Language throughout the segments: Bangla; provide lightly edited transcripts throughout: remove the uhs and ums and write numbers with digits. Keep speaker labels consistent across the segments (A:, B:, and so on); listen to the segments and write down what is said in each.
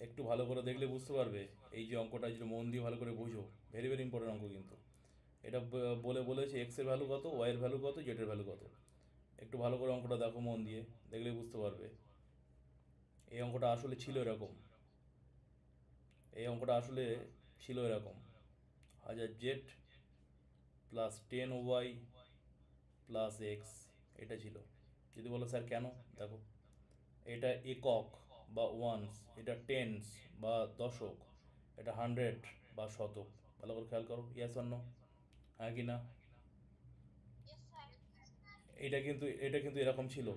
A: একটু ভালো করে দেখলে বুঝতে পারবে। এই যে অঙ্কটা যদি মন দিয়ে ভালো করে বুঝো, ভেরি ভেরি ইম্পর্টেন্ট অঙ্ক কিন্তু। এটা বলেছে এক্স এর ভ্যালু কত, ওয়াই এর ভ্যালু কত, জেড এর ভ্যালু কত। একটু ভালো করে অঙ্কটা দেখো মন দিয়ে, দেখলেই বুঝতে পারবে। এই অঙ্কটা আসলে ছিল এরকম। এই অঙ্কটা আসলে ছিল এরকম। 1000 Z plus 10 Y plus X, এটা ছিল। যদি বলো স্যার কেন, দেখো, এটা একক বা ওয়ানস, এটা টেন্স বা দশক, এটা হান্ড্রেড বা শতক। ভালো করে খেয়াল করো, ইয়াস অন্য, হ্যাঁ কি না? এটা কিন্তু এরকম ছিল।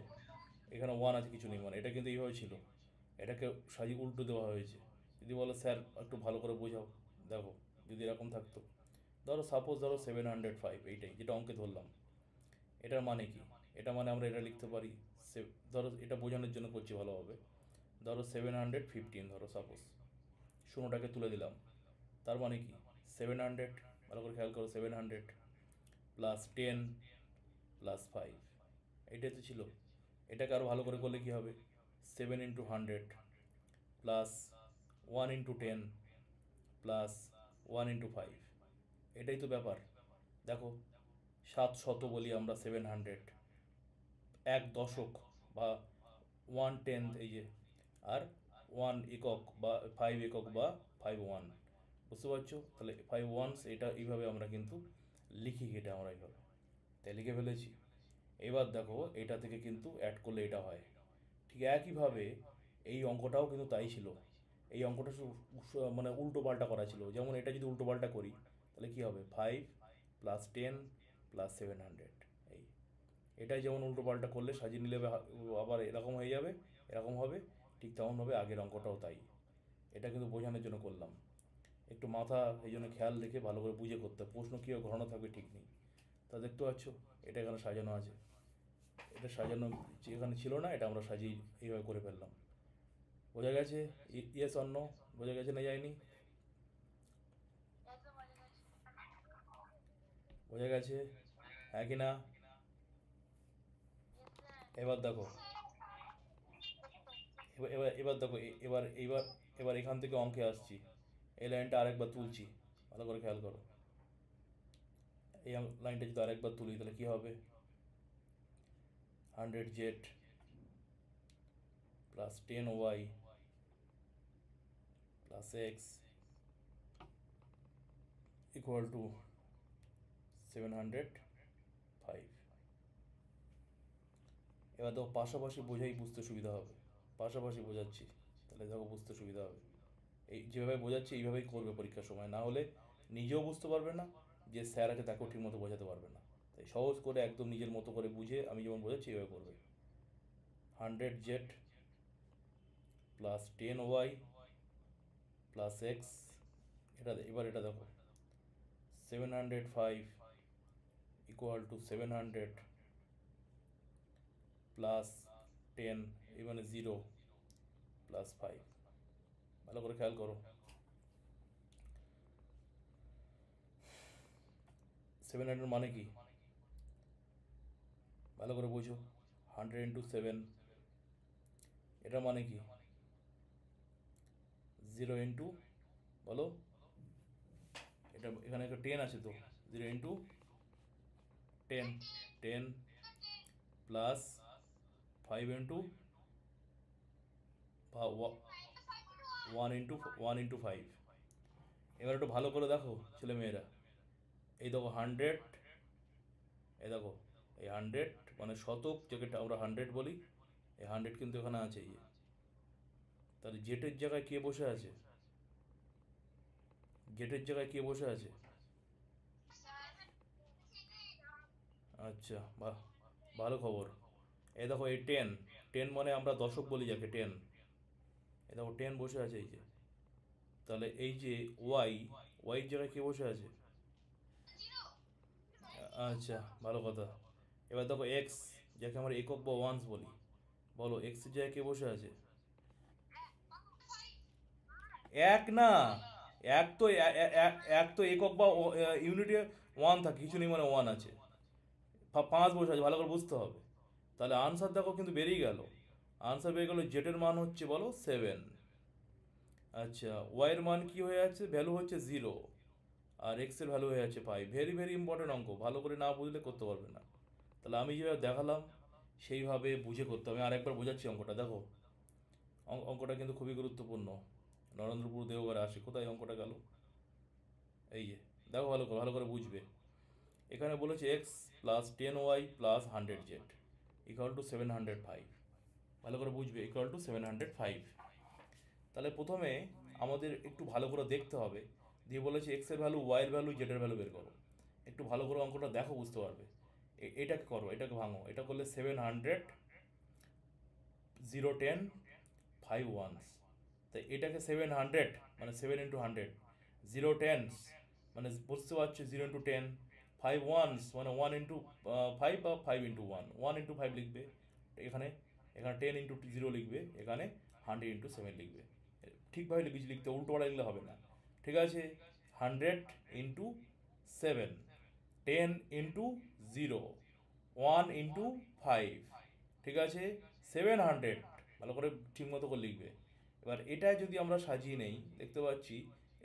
A: এখানে ওয়ান আছে কিছু নেই, মানে এটা কিন্তু এইভাবে ছিল। এটাকে সাজিয়ে উল্টো দেওয়া হয়েছে। যদি বলো স্যার একটু ভালো করে বোঝাও, দেখো, যদি এরকম থাকতো, ধরো সাপোজ ধরো 705, এইটাই যেটা অঙ্কে ধরলাম, এটার মানে কি? এটা মানে আমরা এটা লিখতে পারি, ধরো এটা বোঝানোর জন্য করছি ভালোভাবে। ধরো 715, ধরো সাপোজ শূন্যটাকে তুলে দিলাম। তার মানে কি? 700, ভালো করে খেয়াল করো, 700 প্লাস 10 প্লাস 5, এটাই তো ছিল। এটাকে আরও ভালো করে করলে কি হবে? 7 × 100 প্লাস 1 × 10 প্লাস 1 × 5, এটাই তো ব্যাপার। দেখো, 700 বলি আমরা, 700, এক দশক বা 1/10, এই যে, আর 1 একক বা 5 একক বা 5 ওয়ান, বুঝতে পারছো? তাহলে 5 ওয়ানস, এটা এইভাবে আমরা কিন্তু লিখি, এটা আমরা এইভাবে তাই লিখে ফেলেছি। এবার দেখো, এটা থেকে কিন্তু অ্যাড করলে এটা হয়। ঠিক একইভাবে এই অঙ্কটাও কিন্তু তাই ছিল। এই অঙ্কটা মানে উল্টো পাল্টা করা ছিল। যেমন এটা যদি উল্টো পাল্টা করি, তাহলে কি হবে? 5 + 10 + 700, এই, এটাই যেমন উল্টো পাল্টা করলে সাজিয়ে নিলে আবার এরকম হয়ে যাবে, এরকম হবে। ঠিক তেমনভাবে আগের অঙ্কটাও তাই। এটা কিন্তু বোঝানোর জন্য করলাম। একটু মাথা এই জন্য খেয়াল রেখে ভালো করে বুঝে করতে হবে। প্রশ্ন কীভাবে ঘোরানো থাকবে ঠিক নেই। তা দেখতে পাচ্ছ, এটা এখানে সাজানো আছে। এটা সাজানো এখানে ছিল না, এটা আমরা সাজিয়ে এইভাবে করে ফেললাম। বোঝা গেছে? ইয়েস অন্য, বোঝা গেছে না যায়নি? বোঝা গেছে, হ্যাঁ কি না? এবার দেখো, এবার দেখো, এবার এখান থেকে অঙ্কে আসছি। এই লাইনটা আরেকবার তুলছি, ভালো করে খেয়াল করো। এই লাইনটা যদি আরেকবার তুলি, তাহলে কি হবে? 100 Z plus 10 Y plus X equal to 705। এবার দেখো, পাশাপাশি বোঝাই বুঝতে সুবিধা হবে। পাশাপাশি বোঝাচ্ছি, তাহলে দেখো বুঝতে সুবিধা হবে। এই যেভাবে বোঝাচ্ছি এইভাবেই করবে পরীক্ষার সময়, না হলে নিজেও বুঝতে পারবে না, যে স্যার আছে তাকেও ঠিকমতো বোঝাতে পারবে না। তাই সহজ করে একদম নিজের মতো করে বুঝে আমি যেমন বোঝাচ্ছি এইভাবে করবে। 100 Z plus 10 Y plus X, এবার এটা দেখো, 705 ইকুয়াল টু 700 প্লাস 10, এই মানে 0 প্লাস 5। ভালো করে খেয়াল করো, 700 মানে কি? ভালো করে বুঝো। 100 × 7, এটা মানে কি? 0 বলো, এটা এখানে একটা 10 আছে তো, 0 × 10, 10 প্লাস 5 1 × 5। এবার একটু ভালো করে দেখো ছেলে মেয়েরা, এই দেখো 100, এই দেখো, এই 100 মানে শতক, যেটা আমরা 100 বলি, এই 100 কিন্তু এখানে আছে, এই যে। তাহলে জেটের জায়গায় কে বসে আছে? জেটের জায়গায় কে বসে আছে? আচ্ছা, বাহ, ভালো খবর। এই দেখো, এই 10, 10 মানে আমরা দশক বলি যাকে, 10, এই দেখো 10 বসে আছে, এই যে। তাহলে এই যে ওয়াই, ওয়াইয়ের জায়গায় কে বসে আছে? আচ্ছা, ভালো কথা। এবার দেখো এক্স, যাকে আমরা একক বা ওয়ান্স বলি, বলো এক্স এর জায়গায় কে বসে আছে? এক না, এক তো এক তো একক বা ইউনিটে ওয়ান থাকে, কিছু নেই মানে ওয়ান আছে। 5 বসে আছে, ভালো করে বুঝতে হবে। তাহলে আনসার দেখো কিন্তু বেরিয়ে গেল। আনসার বেরিয়ে গেল, জেটের মান হচ্ছে বলো 7। আচ্ছা, ওয়াইয়ের মান কি হয়ে যাচ্ছে, ভ্যালু হচ্ছে 0, আর এক্সের ভ্যালু হয়ে যাচ্ছে 5। ভেরি ভেরি ইম্পর্টেন্ট অঙ্ক, ভালো করে না বুঝলে করতে পারবে না। তাহলে আমি যেভাবে দেখালাম সেইভাবে বুঝে করতে হবে। আমি আরেকবার বোঝাচ্ছি অঙ্কটা, দেখো। অঙ্কটা কিন্তু খুবই গুরুত্বপূর্ণ। নরেন্দ্রপুর দেওঘরে আসে, কোথায় অঙ্কটা গেল, এই যে, দেখো ভালো করে বুঝবে। এখানে বলেছে x plus 10y plus 100z equal to 705। ভালো করে বুঝবে, ইকুয়াল টু 705। তাহলে প্রথমে আমাদের একটু ভালো করে দেখতে হবে। দিয়ে বলেছে এক্সের ভ্যালু, ওয়াইয়ের ভ্যালু, জেডের ভ্যালু বের করো। একটু ভালো করে অঙ্কটা দেখো, বুঝতে পারবে। এটাকে করো, এটাকে ভাঙো। এটা করলে 700, 0 10 5 1s। তাই এটাকে 700 মানে 7 × 100, 0 10s মানে বুঝতে পারছো 0 × 10, 5 1s মানে 1 × 5 বা 5 × 1, 1 × 5 লিখবে এখানে। এখানে 10 × 0 লিখবে, এখানে 100 × 7 লিখবে। ঠিকভাবে লিখতে, উল্টো পাল্টা লিখলে হবে না। ঠিক আছে, 100 × 7, 10 × 0, 1 × 5, ঠিক আছে, 700। ভালো করে ঠিক মতো করে লিখবে। এবার এটা যদি আমরা সাজিয়ে নেই, দেখতে পাচ্ছি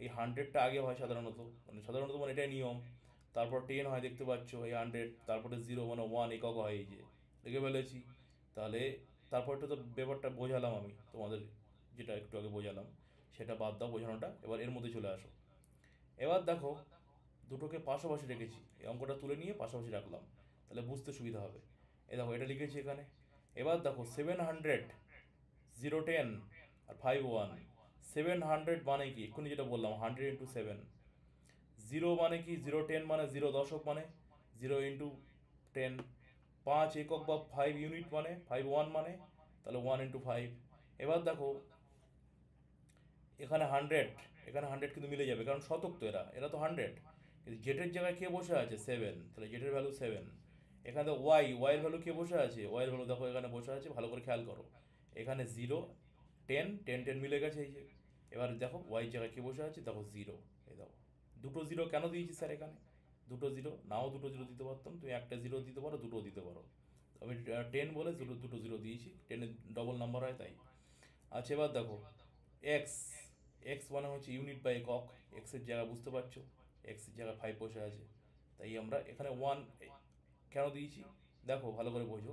A: এই 100টা আগে হয় সাধারণত, মানে এটাই নিয়ম। তারপর 10 হয়, দেখতে পাচ্ছ এই 100, তারপরে 0 মানে 1 একক হয়, এই যে লিখে ফেলেছি। তাহলে তারপরটা তো ব্যাপারটা বোঝালাম আমি তোমাদের, যেটা একটু আগে বোঝালাম সেটা বাদ দাও বোঝানোটা, এবার এর মধ্যে চলে আসো। এবার দেখো, দুটোকে পাশাপাশি রেখেছি, এই অঙ্কটা তুলে নিয়ে পাশাপাশি রাখলাম, তাহলে বুঝতে সুবিধা হবে। এই দেখো, এটা লিখেছি এখানে। এবার দেখো 700, 0 10 আর 5 1। 700 মানে কি, এক্ষুনি যেটা বললাম 100 × 7। 0 মানে কি, 0 10 মানে 0 দশক, মানে 0 × 10। 5 একক বা 5 ইউনিট মানে 5 1 মানে, তাহলে 1 × 5। এবার দেখো এখানে 100, এখানে 100 কিন্তু মিলে যাবে, কারণ শতক তো, এরা তো 100। কিন্তু জেটের জায়গায় কে বসে আছে, 7, তাহলে জেটের ভ্যালু 7। এখানে ওয়াইয়ের ভ্যালু কে বসে আছে, ওয়াইয়ের ভ্যালু দেখো এখানে বসে আছে, ভালো করে খেয়াল করো। এখানে 0 10 10 10 মিলে গেছে, এই যে। এবার দেখো ওয়াইয়ের জায়গায় কে বসে আছে, দেখো 0। এই দেখো, দুটো জিরো কেন দিয়েছি স্যার এখানে, দুটো জিরো, নাও দুটো জিরো দিতে পারতাম, তুমি একটা জিরো দিতে পারো, দুটো দিতে পারো। আমি 10 বলে দুটো দুটো জিরো দিয়েছি, 10-এর ডবল নাম্বার হয় তাই। আচ্ছা, এবার দেখো এক্স, এক্স মানে হচ্ছে ইউনিট বা একক। এক্সের জায়গা বুঝতে পারছো, এক্সের জায়গায় 5 বসে আছে, তাই আমরা এখানে 1 কেন দিয়েছি, দেখো ভালো করে বোঝো।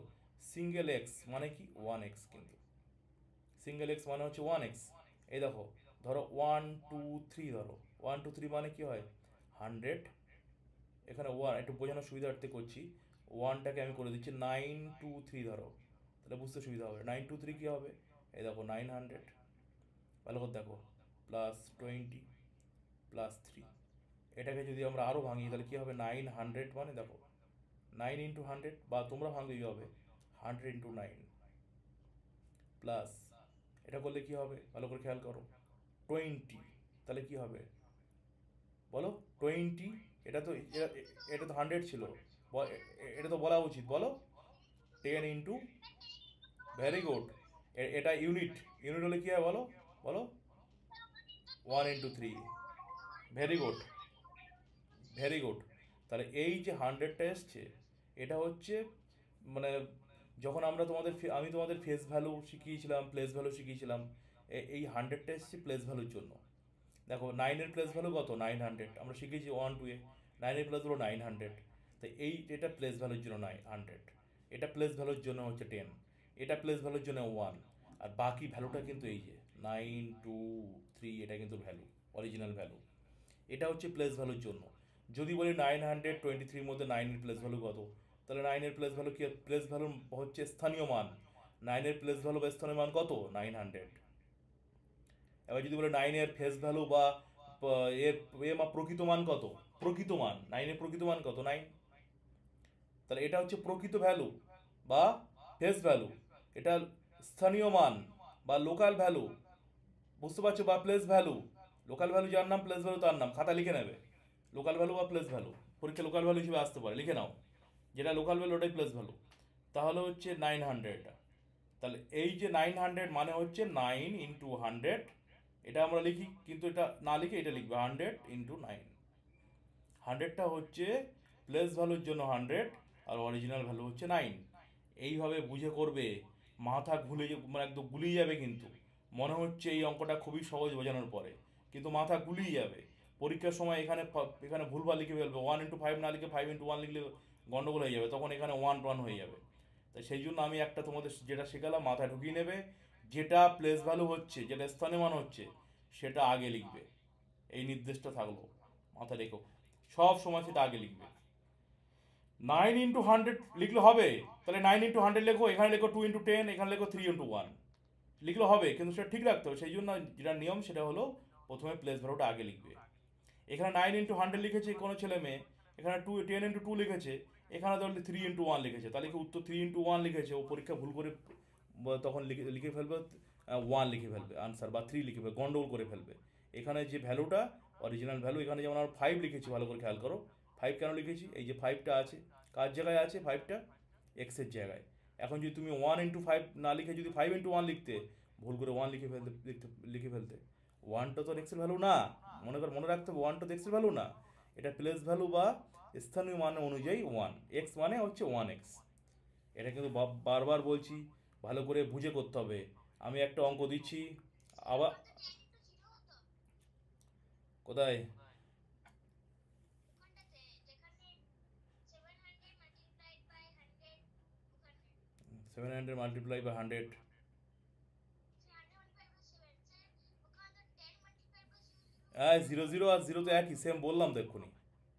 A: সিঙ্গেল এক্স মানে কি, 1x, কিন্তু সিঙ্গেল এক্স মানে হচ্ছে 1x। এই দেখো, ধরো 1 2 3, ধরো 1 2 3 মানে কি হয়, 100। এখানে 1 একটু বোঝানোর সুবিধার্থে করছি, 1টাকে আমি করে দিচ্ছি 9 2 3, ধরো, তাহলে বুঝতে সুবিধা হবে। 9 2 3 কী হবে, এই দেখো 900। ভালো করে দেখো, +20 +3। এটাকে যদি আমরা আরও ভাঙি তাহলে কী হবে, 900 মানে দেখো 9 × 100, বা তোমরা ভাঙবে কী হবে, 100 × 9 প্লাস, এটা করলে কী হবে, ভালো করে খেয়াল করো, 20। তাহলে কী হবে বলো, 20। এটা তো 100 ছিল, এটা তো বলা উচিত, বলো। 10 × ভেরি গুড। এটা ইউনিট, ইউনিট হলে কী হয় বলো, বলো। 1 × 3, ভেরি গুড, ভেরি গুড। তাহলে এই যে 100টা এসছে, এটা হচ্ছে মানে যখন আমি তোমাদের ফেস ভ্যালু শিখিয়েছিলাম, প্লেস ভ্যালু শিখিয়েছিলাম, এই 100টা এসছে প্লেস ভ্যালুর জন্য। দেখো 9-এর প্লেস ভ্যালু কত, 900, আমরা শিখেছি 1 2-এ। 9-এর প্লেস হলো 900, তো এটা প্লেস ভ্যালুর জন্য 900। এটা প্লেস ভ্যালুর জন্য হচ্ছে 10, এটা প্লেস ভ্যালুর জন্য 1। আর বাকি ভ্যালুটা কিন্তু এই যে 9 2 3, এটা কিন্তু ভ্যালু, অরিজিনাল ভ্যালু। এটা হচ্ছে প্লেস ভ্যালুর জন্য। যদি বলি 923-র মধ্যে 9-এর প্লেস ভ্যালু কত, তাহলে 9-এর প্লেস ভ্যালু কি, প্লেস ভ্যালু হচ্ছে স্থানীয় মান। 9-এর প্লেস ভ্যালু বা স্থানীয় মান কত, 900। এবার যদি বলে 9-এর ফেস ভ্যালু বা এর প্রকৃত মান কত, প্রকৃত মান 9-এর প্রকৃত মান কত, 9। তাহলে এটা হচ্ছে প্রকৃত ভ্যালু বা ফেস ভ্যালু। এটা স্থানীয় মান বা লোকাল ভ্যালু, বুঝতে পারছো, বা প্লেস ভ্যালু। লোকাল ভ্যালু যার নাম, প্লেস ভ্যালু তার নাম, খাতা লিখে নেবে। লোকাল ভ্যালু বা প্লেস ভ্যালু, পরীক্ষা লোকাল ভ্যালু হিসেবে আসতে পারে, লিখে নাও। যেটা লোকাল ভ্যালু ওটাই প্লেস ভ্যালু। তাহলে হচ্ছে 900। তাহলে এই যে 900 মানে হচ্ছে 9 × 100, এটা আমরা লিখি, কিন্তু এটা না লিখে এটা লিখবে 100 × 9। 100টা হচ্ছে প্লেস ভ্যালুর জন্য 100, আর অরিজিনাল ভ্যালু হচ্ছে 9। এইভাবে বুঝে করবে, মাথা ঘুলে মানে একদম গুলিয়ে যাবে কিন্তু। মনে হচ্ছে এই অঙ্কটা খুবই সহজ বোঝানোর পরে, কিন্তু মাথা গুলিয়ে যাবে। পরীক্ষার সময় এখানে ভুলভাল লিখে ফেলবে, 1 into 5 না লিখে 5 into 1 লিখলে গন্ডগোল হয়ে যাবে, তখন এখানে 1 হয়ে যাবে। তাই সেই জন্য আমি একটা তোমাদের যেটা শেখালাম মাথায় ঢুকিয়ে নেবে, যেটা প্লেস ভ্যালু হচ্ছে, যেটা স্থানীয় মান হচ্ছে, সেটা আগে লিখবে। এই নির্দেশটা থাকলো, মাথায় রেখো, সব সময় সেটা আগে লিখবে। 9 into 100 লিখলে হবে? তাহলে 9 into 100 লেখো, এখানে লেখো 2 into 10, এখানে লেখো 3 into 1, লিখলে হবে, কিন্তু সেটা ঠিক রাখতে হবে। সেই জন্য যেটা নিয়ম সেটা হলো প্রথমে প্লেস ভ্যালুটা আগে লিখবে। এখানে 9 into 100 লিখেছে কোনো ছেলে মেয়ে, এখানে 10 into 2 লিখেছে, এখানে ধরলে 3 into 1 লিখেছে, তাহলে কি উত্তর 3 into 1 লিখেছে, ও পরীক্ষা ভুল করে তখন লিখে লিখে ফেলবে 1 লিখে ফেলবে আনসার, বা 3 লিখে ফেলবে, গন্ডগোল করে ফেলবে। এখানে যে ভ্যালুটা অরিজিনাল ভ্যালু, এখানে যেমন আমরা 5 লিখেছি, ভালো করে খেয়াল করো। 5 কেন লিখেছি? এই যে 5টা আছে, কার জায়গায় আছে 5টা? এক্সের জায়গায়। এখন যদি তুমি 1 into 5 না লিখে যদি 5 into 1 লিখতে, ভুল করে 1 লিখে ফেলতে, 1টা তো এক্সের ভ্যালু না। মনে রাখতে হবে 1টা তো এক্সের ভ্যালু না, এটা প্লেস ভ্যালু বা স্থানীয় মান অনুযায়ী 1, এক্স মানে হচ্ছে 1x। এটা কিন্তু বারবার বলছি, ভালো করে বুঝে করতে হবে। আমি একটা অঙ্ক দিচ্ছি, আবার কোথায়? 700 × 100। হ্যাঁ, 0 0 আর 0 তো একই, সেম বললাম তো এক্ষুনি।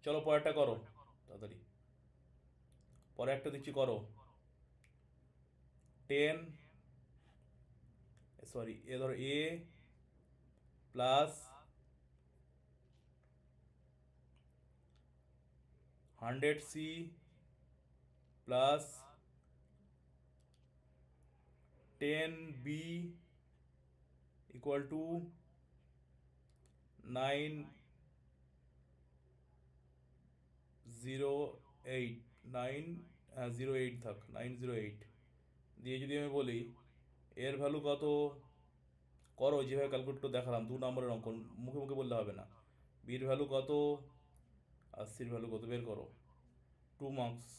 A: চলো পরেরটা করো তাড়াতাড়ি, পরে একটা দিচ্ছি করো। 10, সরি, এ ধরো A plus 100C plus 10B equal to 908, 908 থাক, 908 দিয়ে যদি আমি বলি এর ভ্যালু কত, করো যেভাবে ক্যালকুলেটর দেখালাম, 2 নম্বরের অঙ্ক, মুখে মুখে বললে হবে না। বির ভ্যালু কত, আর সির ভ্যালু কত বের করো, 2 মার্কস।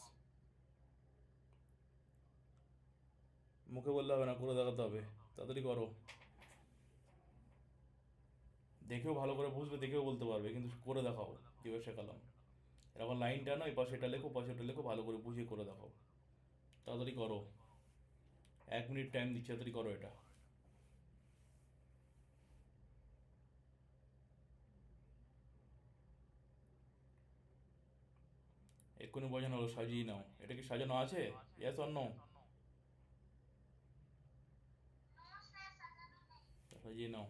A: মুখে বললে হবে না, করে দেখাতে হবে, তাড়াতাড়ি করো। দেখেও ভালো করে বুঝবে, দেখেও বলতে পারবে, কিন্তু করে দেখাও যেভাবে শেখালাম। এরকম লাইনটা নয়, পাশে এটা লেখো, পাশে এটা লেখো, ভালো করে বুঝিয়ে করে দেখাও। তাড়াতাড়ি করো, 1 মিনিট টাইম দিচ্ছি, তাড়াতাড়ি করো এটা। এক্ষুনি বোঝানো হলো, সাজিয়ে নাও। এটা কি সাজানো আছে? Yes or no? সাজিয়ে নাও।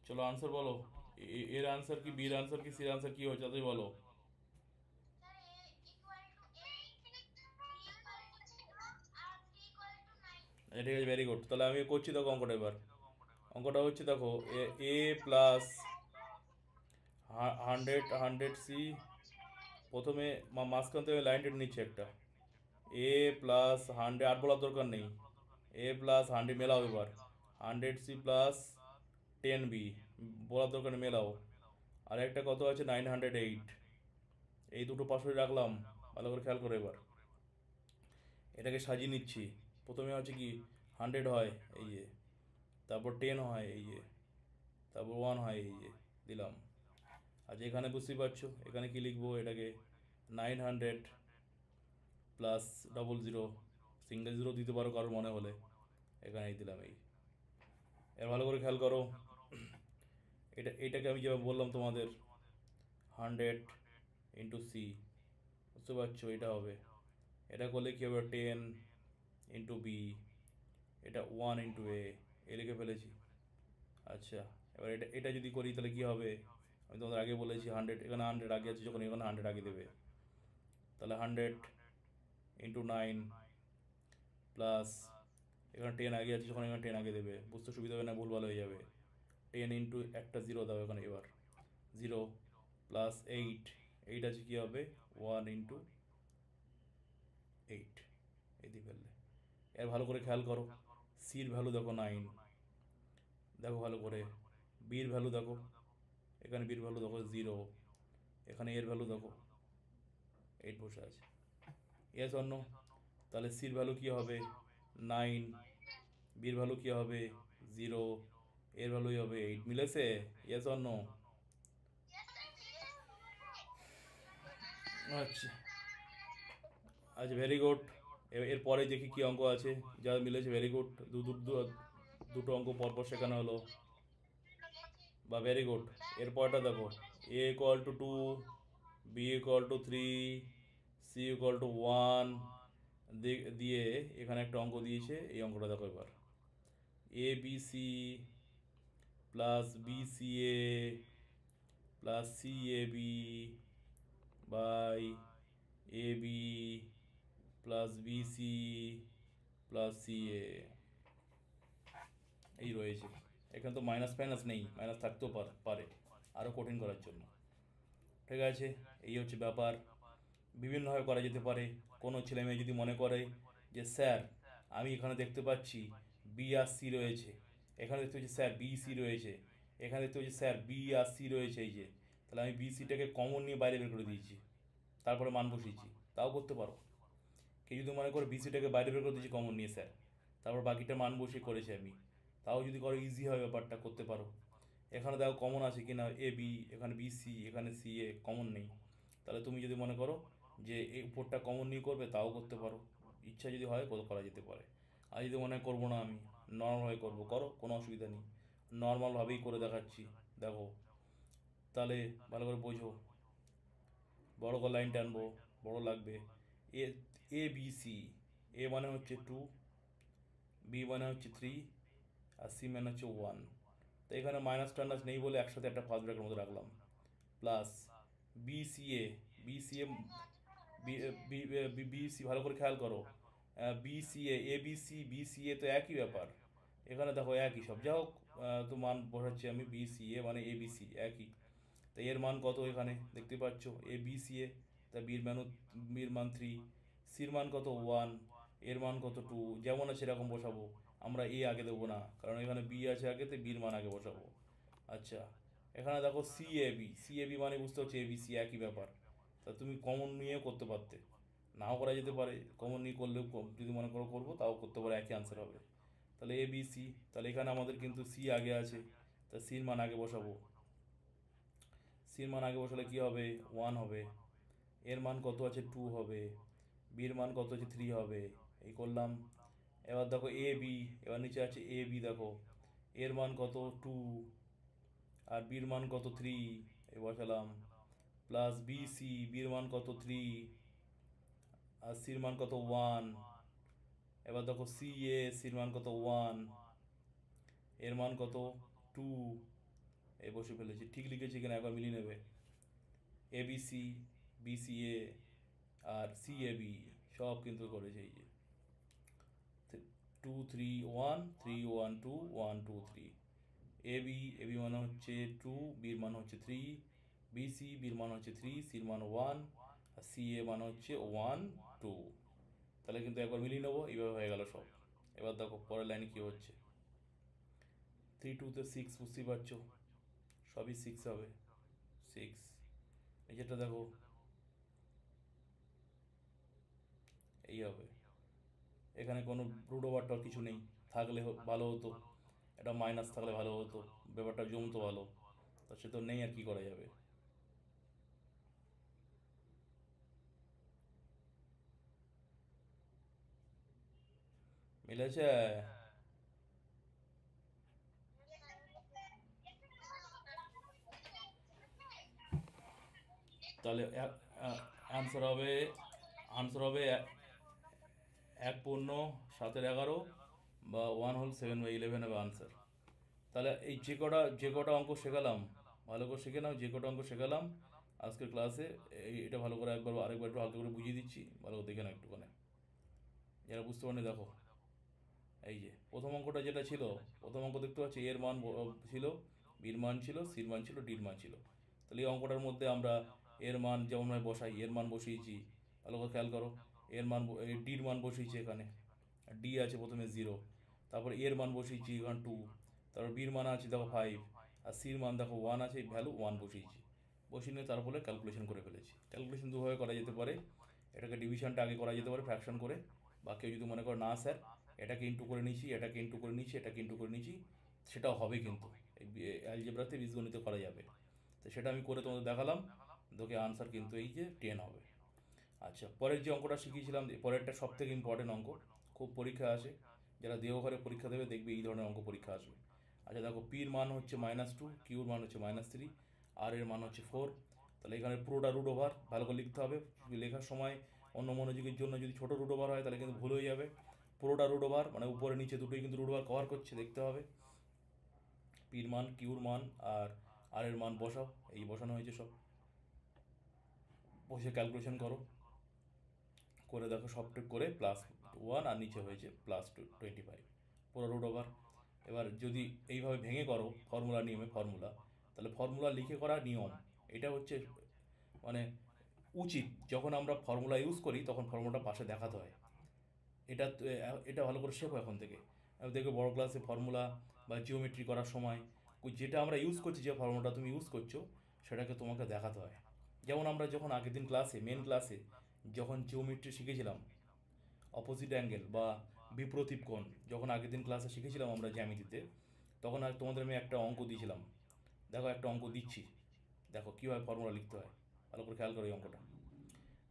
A: চলো আনসার বলো, এর আনসার কি, বির আনসার কি, সির আনসার কি হয়েছে, তাড়াতাড়ি বলো। আচ্ছা ঠিক আছে, ভেরি গুড। তাহলে আমি করছি, দেখো অঙ্কটা এবার। অঙ্কটা হচ্ছে দেখো, এ প্লাস 100C, প্রথমে মাঝখান থেকে লাইন টেনে নিচ্ছে একটা, এ প্লাস 100, আর বলার দরকার নেই, এ প্লাস 100 মেলাও এবার, 100C প্লাস 10B, বলার দরকার নেই, মেলাও। আর একটা কত আছে, 908, এই দুটো পাশে রাখলাম, ভালো করে খেয়াল করে এবার। এটাকে সাজিয়ে নিচ্ছি, প্রথমে হচ্ছে কি 100 হয় এই যে, তারপর 10 হয় এই যে, তারপর 1 হয় এই যে, দিলাম। আচ্ছা এখানে বুঝতেই পারছো, এখানে কি লিখবো, এটাকে 900 প্লাস 00, সিঙ্গেল জিরো দিতে পারো কারোর মনে হলে, এখানেই দিলাম এই। এর ভালো করে খেয়াল করো, এটাকে আমি যেভাবে বললাম তোমাদের, 100 × C, বুঝতে পারছো, এটা হবে। এটা করলে কী হবে, 10 × B, এটা 1 × এ লিখে ফেলেছি। আচ্ছা, এবার এটা এটা যদি করি তাহলে কী হবে, আমি তোমাদের আগে বলেছি 100, এখানে 100 আগে আছে যখন, এখানে 100 আগে দেবে, তাহলে 100 × 9 প্লাস, এখানে 10 আগে আছে যখন, এখানে 10 আগে দেবে, বুঝতে সুবিধা হবে না, ভুলভাল হয়ে যাবে। 10 × একটা 0 দাও এখানে, এবার 0 প্লাস 8, 8 আছে কী হবে, 1 × 8, এই দিয়ে ফেললে। এর ভালো করে খেয়াল করো, সির ভ্যালু দেখো 9, দেখো ভালো করে। বির ভ্যালু দেখো, এখানে বির ভ্যালু দেখো 0, এখানে এর ভ্যালু দেখো 8 বসে আছে। ইয়েস অন্য, তাহলে সির ভ্যালু কী হবে 9, বির ভ্যালু কী হবে 0, এর ভ্যালুই হবে 8, মিলেছে? ইয়েস অন্য। আচ্ছা আচ্ছা, ভেরি গুড। এরপরে দেখি কি অঙ্ক আছে যা মিলেছে। ভেরি গুড, দুটো অঙ্ক পরপর শেখানো হলো, বা ভেরি গুড। এরপরটা দেখো, a = 2, b = 3, c = 1 দিয়ে এখানে একটা অঙ্ক দিয়েছে। এই অঙ্কটা দেখো এবার, abc plus bca plus cab by ab plus bc plus ca, এই রয়েছে। এখানে তো মাইনাস ফাইনাস নেই, মাইনাস থাকতেও পারে আরও কঠিন করার জন্য। ঠিক আছে, এই হচ্ছে ব্যাপার। বিভিন্নভাবে করা যেতে পারে। কোনো ছেলে মেয়ে যদি মনে করে যে স্যার আমি এখানে দেখতে পাচ্ছি বি আর সি রয়েছে, এখানে দেখতে পাচ্ছি স্যার বি সি রয়েছে, এখানে দেখতে পাচ্ছি স্যার বি আর সি রয়েছে, এই যে, তাহলে আমি বি সিটাকে কমন নিয়ে বাইরে বের করে দিয়েছি, তারপরে মান বসিয়েছি, তাও করতে পারো। কেউ যদি মনে করে বি সিটাকে বাইরে বের করে দিয়েছি কমন নিয়ে স্যার, তারপর বাকিটা মান বসিয়ে করেছি আমি, তাও যদি করো ইজি হয় ব্যাপারটা, করতে পারো। এখানে দেখো কমন আছে কিনা, এ বি, এখানে বি সি, এখানে সি এ, কমন নেই। তাহলে তুমি যদি মনে করো যে এই উপরটা কমন নিয়ে করবে, তাও করতে পারো। ইচ্ছা যদি হয় করা যেতে পারে। আর যদি মনে হয় করবো না আমি, নর্মালভাবে করবো, করো, কোনো অসুবিধা নেই। নর্মালভাবেই করে দেখাচ্ছি, দেখো। তাহলে ভালো করে বোঝো। বড় করে লাইন টানবো, বড় লাগবে। এ এ বি সি, এ মানে হচ্ছে 2, বি মানে হচ্ছে 3, আর সি মানে হচ্ছে 1। তো এখানে মাইনাস টাইনাস নেই বলে একসাথে একটা ফার্স্ট ব্র্যাকেটের মধ্যে রাখলাম, প্লাস বিসিএ, বিসিএ, বিসি, ভালো করে খেয়াল করো। বিসিএ, এবিসি, বিসিএ তো একই ব্যাপার, এখানে দেখো একই সব। যা হোক, তো মান বসাচ্ছি আমি, বিসিএ মানে এবিসি একই। তো এর মান কত এখানে দেখতে পাচ্ছ, এ বিসিএ, তা বির মান 3, সির মান কত 1, এর মান কত 2, যেমন আছে সেরকম বসাবো। আমরা এ আগে দেবো না, কারণ এখানে বি আছে আগে, তো বির মান আগে বসাবো। আচ্ছা, এখানে দেখো সিএবি, সিএবি মানে বুঝতে হচ্ছে এবিসি একই ব্যাপার। তা তুমি কমন নিয়ে করতে পারতে, নাও করা যেতে পারে। কমন নিয়ে করলেও যদি মনে করো করবো, তাও করতে পারো, একই আনসার হবে। তাহলে এ বি সি, তাহলে এখানে আমাদের কিন্তু সি আগে আছে, তা সির মান আগে বসাবো। সির মান আগে বসালে কী হবে 1 হবে, এর মান কত আছে 2 হবে, বির মান কত আছে 3 হবে, এই করলাম। এবার দেখো এ বি, এবার নিচে আছে এ বি, দেখো এর মান কত 2 আর বির মান কত 3, এ বসালাম, প্লাস বি সি, বির মান কত 3 আর সির মান কত 1। এবার দেখো সি এ, সির মান কত 1, এর মান কত 2, এ বসে ফেলেছি। ঠিক লিখেছি কিনা একবার মিলিয়ে নেবে। এবিসি, বিসিএ আর সিএবি সব কিন্তু করেছে, এই যে 2 3 1, 3 1 2, 1 2 3। এবি, এবি মানে হচ্ছে 2, বির মান হচ্ছে 3, বিসি, বির মান হচ্ছে 3, সির মান 1, আর সিএ মানে হচ্ছে 1 2। তাহলে কিন্তু একবার মিলিয়ে নেবো, এইভাবে হয়ে গেল সব। এবার দেখো পরের লাইনে কী হচ্ছে, 3 2 তে 6, বুঝতেই পারছো, সবই 6 হবে, 6। এই যেটা দেখো এই হবে। এখানে কোনো রুট ওভারটার কিছু নেই, থাকলে ভালো হতো, এটা মাইনাস থাকলে ভালো হতো, ব্যাপারটা জমতো ভালো। তা সে তো নেই, আর কি করা যাবে। মিলেছে? তাহলে অ্যান্সার হবে, আনসার হবে 1.7/11 বা 1/7/11 হবে আনসার। তাহলে এই যে কটা অঙ্ক শেখালাম, ভালো করে শিখে নাও। যে কটা অঙ্ক শেখালাম আজকের ক্লাসে, এটা ভালো করে আরেকবার একটু হালকা করে বুঝিয়ে দিচ্ছি, ভালো করে দেখে নাও একটুখানি, যারা বুঝতে পারেনি দেখো। এই যে প্রথম অঙ্কটা যেটা ছিল, প্রথম অঙ্ক দেখতে পাচ্ছি এর মান ছিল, বির মান ছিল, সির মান ছিল, ডির মান ছিল। তাহলে এই অঙ্কটার মধ্যে আমরা এর মান যেমনভাবে বসাই, এর মান বসিয়েছি, ভালো করে খেয়াল করো। এর মান, ডির মান বসিয়েছি এখানে, ডি আছে প্রথমে 0, তারপরে এর মান বসিয়েছি এখানে 2, তারপর বির মান আছে দেখো 5, আর সির মান দেখো 1 আছে, ভ্যালু 1 বসিয়েছি। বসিয়ে নিয়ে তারপরে ক্যালকুলেশন করে ফেলেছি। ক্যালকুলেশন দুভাবে করা যেতে পারে, এটাকে ডিভিশনটা আগে করা যেতে পারে ফ্র্যাকশন করে, বা কেউ যদি মনে করো না স্যার এটাকে ইন্টু করে নিয়েছি, এটাকে ইন্টু করে নিয়েছি, এটাকে ইন্টু করে নিয়েছি, সেটাও হবে কিন্তু অ্যালজেব্রাতে বীজগণিতে করা যাবে। তো সেটা আমি করে তোমাদের দেখালাম, তোকে আনসার কিন্তু এই যে 10 হবে। আচ্ছা, পরের যে অঙ্কটা শিখিয়েছিলাম, পরেরটা সব থেকে ইম্পর্টেন্ট অঙ্ক, খুব পরীক্ষা আসে, যারা দেওঘরে পরীক্ষা দেবে দেখবে এই ধরনের অঙ্ক পরীক্ষা আসবে। আচ্ছা দেখো, পির মান হচ্ছে -2, কিউর মান হচ্ছে -3, আর এর মান হচ্ছে 4। তাহলে এখানে পুরোটা রুট ওভার ভালো করে লিখতে হবে। লেখার সময় অন্য মনোযোগের জন্য যদি ছোটো রুট ওভার হয় তাহলে কিন্তু ভুল হয়ে যাবে। পুরোটা রুট ওভার মানে উপরে নিচে দুটোই কিন্তু রুট ওভার কভার করছে, দেখতে হবে। পির মান, কিউর মান আর এর মান বসাও, এই বসানো হয়েছে সব, বসে ক্যালকুলেশন করো, করে দেখো সবটুক করে +1 আর নিচে হয়েছে +25, পুরো রুট ওভার। এবার যদি এইভাবে ভেঙে করো ফর্মুলা নিয়মে, তাহলে ফর্মুলা লিখে করা নিয়ম, এটা হচ্ছে মানে উচিত। যখন আমরা ফর্মুলা ইউজ করি তখন ফর্মুলাটা পাশে দেখাতে হয়। এটা এটা ভালো করে শেখো এখন থেকে। দেখবে বড় ক্লাসে ফর্মুলা বা জিওমেট্রি করার সময় যেটা আমরা ইউজ করছি, যে ফর্মুলাটা তুমি ইউজ করছো সেটাকে তোমাকে দেখাতে হয়। যেমন আমরা যখন আগের দিন ক্লাসে, মেন ক্লাসে যখন জিওমেট্রি শিখেছিলাম, অপোজিট অ্যাঙ্গেল বা বিপ্রতীপ কোণ যখন আগের দিন ক্লাসে শিখেছিলাম আমরা জ্যামিতিতে, তখন আর তোমাদের আমি একটা অঙ্ক দিয়েছিলাম। দেখো একটা অঙ্ক দিচ্ছি, দেখো কীভাবে ফর্মুলা লিখতে হয়, ভালো করে খেয়াল করো এই অঙ্কটা।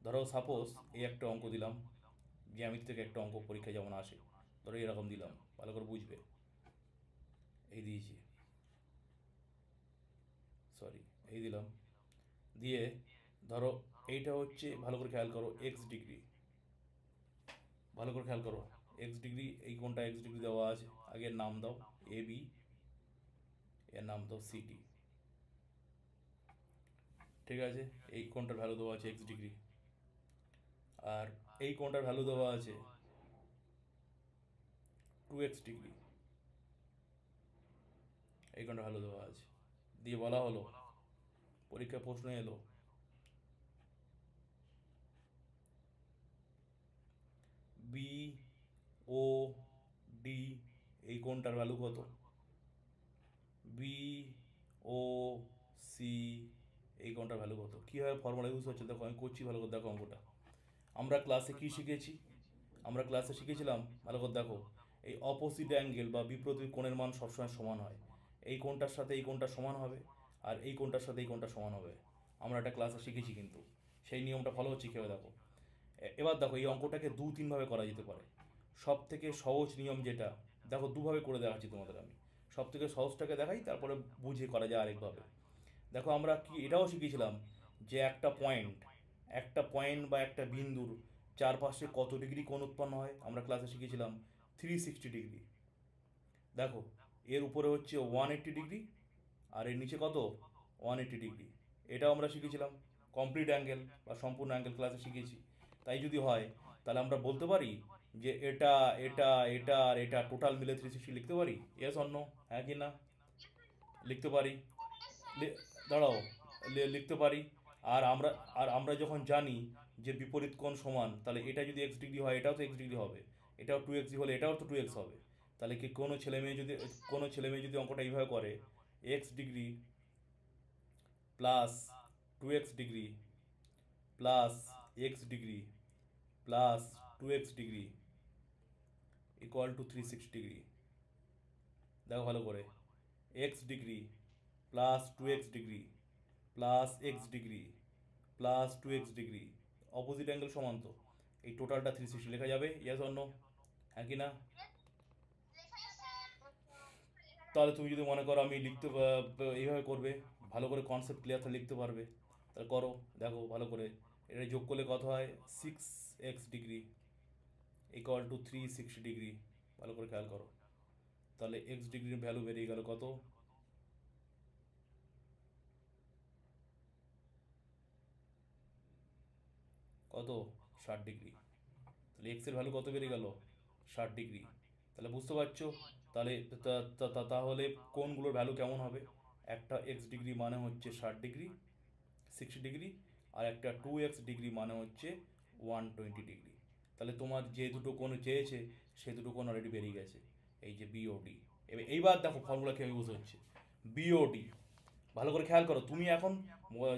A: ধরো সাপোজ এই একটা অঙ্ক দিলাম, জ্যামিতি থেকে একটা অঙ্ক পরীক্ষায় যেমন আসে, ধরো এরকম দিলাম, ভালো করে বুঝবে। এই দিয়েছি, সরি এই দিলাম, দিয়ে ধরো এইটা হচ্ছে, ভালো করে খেয়াল করো, এক্স ডিগ্রি, ভালো করে খেয়াল করো, এক্স ডিগ্রি, এই কোণটা এক্স ডিগ্রি দেওয়া আছে, আগে নাম দাও এ বি, এর নাম দাও সিটি, ঠিক আছে। এই কোণটার ভ্যালু দেওয়া আছে এক্স ডিগ্রি, আর এই কোণটার ভ্যালু দেওয়া আছে 2x ডিগ্রি, এই কোণটার ভ্যালু দেওয়া আছে। দিয়ে বলা হলো, পরীক্ষায় প্রশ্ন এলো, বি ও ডি এই কোণটার ভ্যালু কত, বি ও সি এই কোণটার ভ্যালু কত। কীভাবে ফর্মুলা ইউজ হচ্ছে দেখো, আমি করছি, ভালো করে দেখো অঙ্কটা। আমরা ক্লাসে কি শিখেছি, আমরা ক্লাসে শিখেছিলাম, ভালো করে দেখো, এই অপোজিট অ্যাঙ্গেল বা বিপরীত কোণের মান সবসময় সমান হয়। এই কোণটার সাথে এই কোণটা সমান হবে, আর এই কোণটার সাথে এই কোণটা সমান হবে। আমরা একটা ক্লাসে শিখেছি কিন্তু, সেই নিয়মটা ফলো হচ্ছে কীভাবে দেখো। এবার দেখো এই অঙ্কটাকে 2-3ভাবে করা যেতে পারে। সব থেকে সহজ নিয়ম যেটা, দেখো দুভাবে করে দেখাচ্ছি তোমাদের আমি, সব থেকে সহজটাকে দেখাই, তারপরে বুঝে করা যায় আরেকভাবে। দেখো আমরা কি এটাও শিখেছিলাম যে একটা পয়েন্ট বা একটা বিন্দুর চারপাশে কত ডিগ্রি কোণ উৎপন্ন হয়, আমরা ক্লাসে শিখেছিলাম 360 ডিগ্রি। দেখো এর উপরে হচ্ছে 180 ডিগ্রি, আর এর নিচে কত, 180 ডিগ্রি। এটাও আমরা শিখেছিলাম, কমপ্লিট অ্যাঙ্গেল বা সম্পূর্ণ অ্যাঙ্গেল ক্লাসে শিখেছি। তাই যদি হয় তাহলে আমরা বলতে পারি যে এটা এটা এটা আর এটা টোটাল মিলে 360 লিখতে পারি, ইয়েস অর নো, হ্যাঁ কি না? লিখতে পারি, দাঁড়াও, লিখতে পারি। আর আমরা যখন জানি যে বিপরীত কোণ সমান, তাহলে এটা যদি এক্স ডিগ্রি হয় এটাও তো এক্স ডিগ্রি হবে, এটাও 2x হলে এটাও তো 2x হবে। তাহলে কি কোনো ছেলে মেয়ে যদি অঙ্কটা এইভাবে করে, x degree plus 2x degree plus x degree plus 2x degree = 360 degree. দেখো ভালো করে, x degree plus 2x degree plus x degree plus 2x degree, opposite angle সমান তো, এই টোটালটা 360 লেখা যাবে, ইয়েস অর নো, হ্যাঁ কি না? তাহলে তুমি যদি মনে করো আমি এইভাবে করবে, ভালো করে কনসেপ্ট ক্লিয়ার থাকলে লিখতে পারবে, তাহলে করো। দেখো ভালো করে, এটা যোগ করলে কত হয়, 6x ডিগ্রি = 360 ডিগ্রি, ভালো করে খেয়াল করো। তাহলে এক্স ডিগ্রির ভ্যালু বেরিয়ে গেল কত, কত, 60 ডিগ্রি। তাহলে এক্সের ভ্যালু কত বেরিয়ে গেল, 60 ডিগ্রি। তাহলে বুঝতে পারছো, তাহলে তাহলে কোনগুলোর ভ্যালু কেমন হবে, একটা এক্স ডিগ্রি মানে হচ্ছে 60 ডিগ্রি, 60 ডিগ্রি, আর একটা 2x ডিগ্রি মানে হচ্ছে 120 ডিগ্রি। তাহলে তোমার যে দুটো কোণ চেয়েছে সে দুটো কোণ অলরেডি বেরিয়ে গেছে। এই যে বিওডি। এইবার দেখো ফর্মুলা কীভাবে ইউজ হচ্ছে। বিওডি, ভালো করে খেয়াল করো। তুমি এখন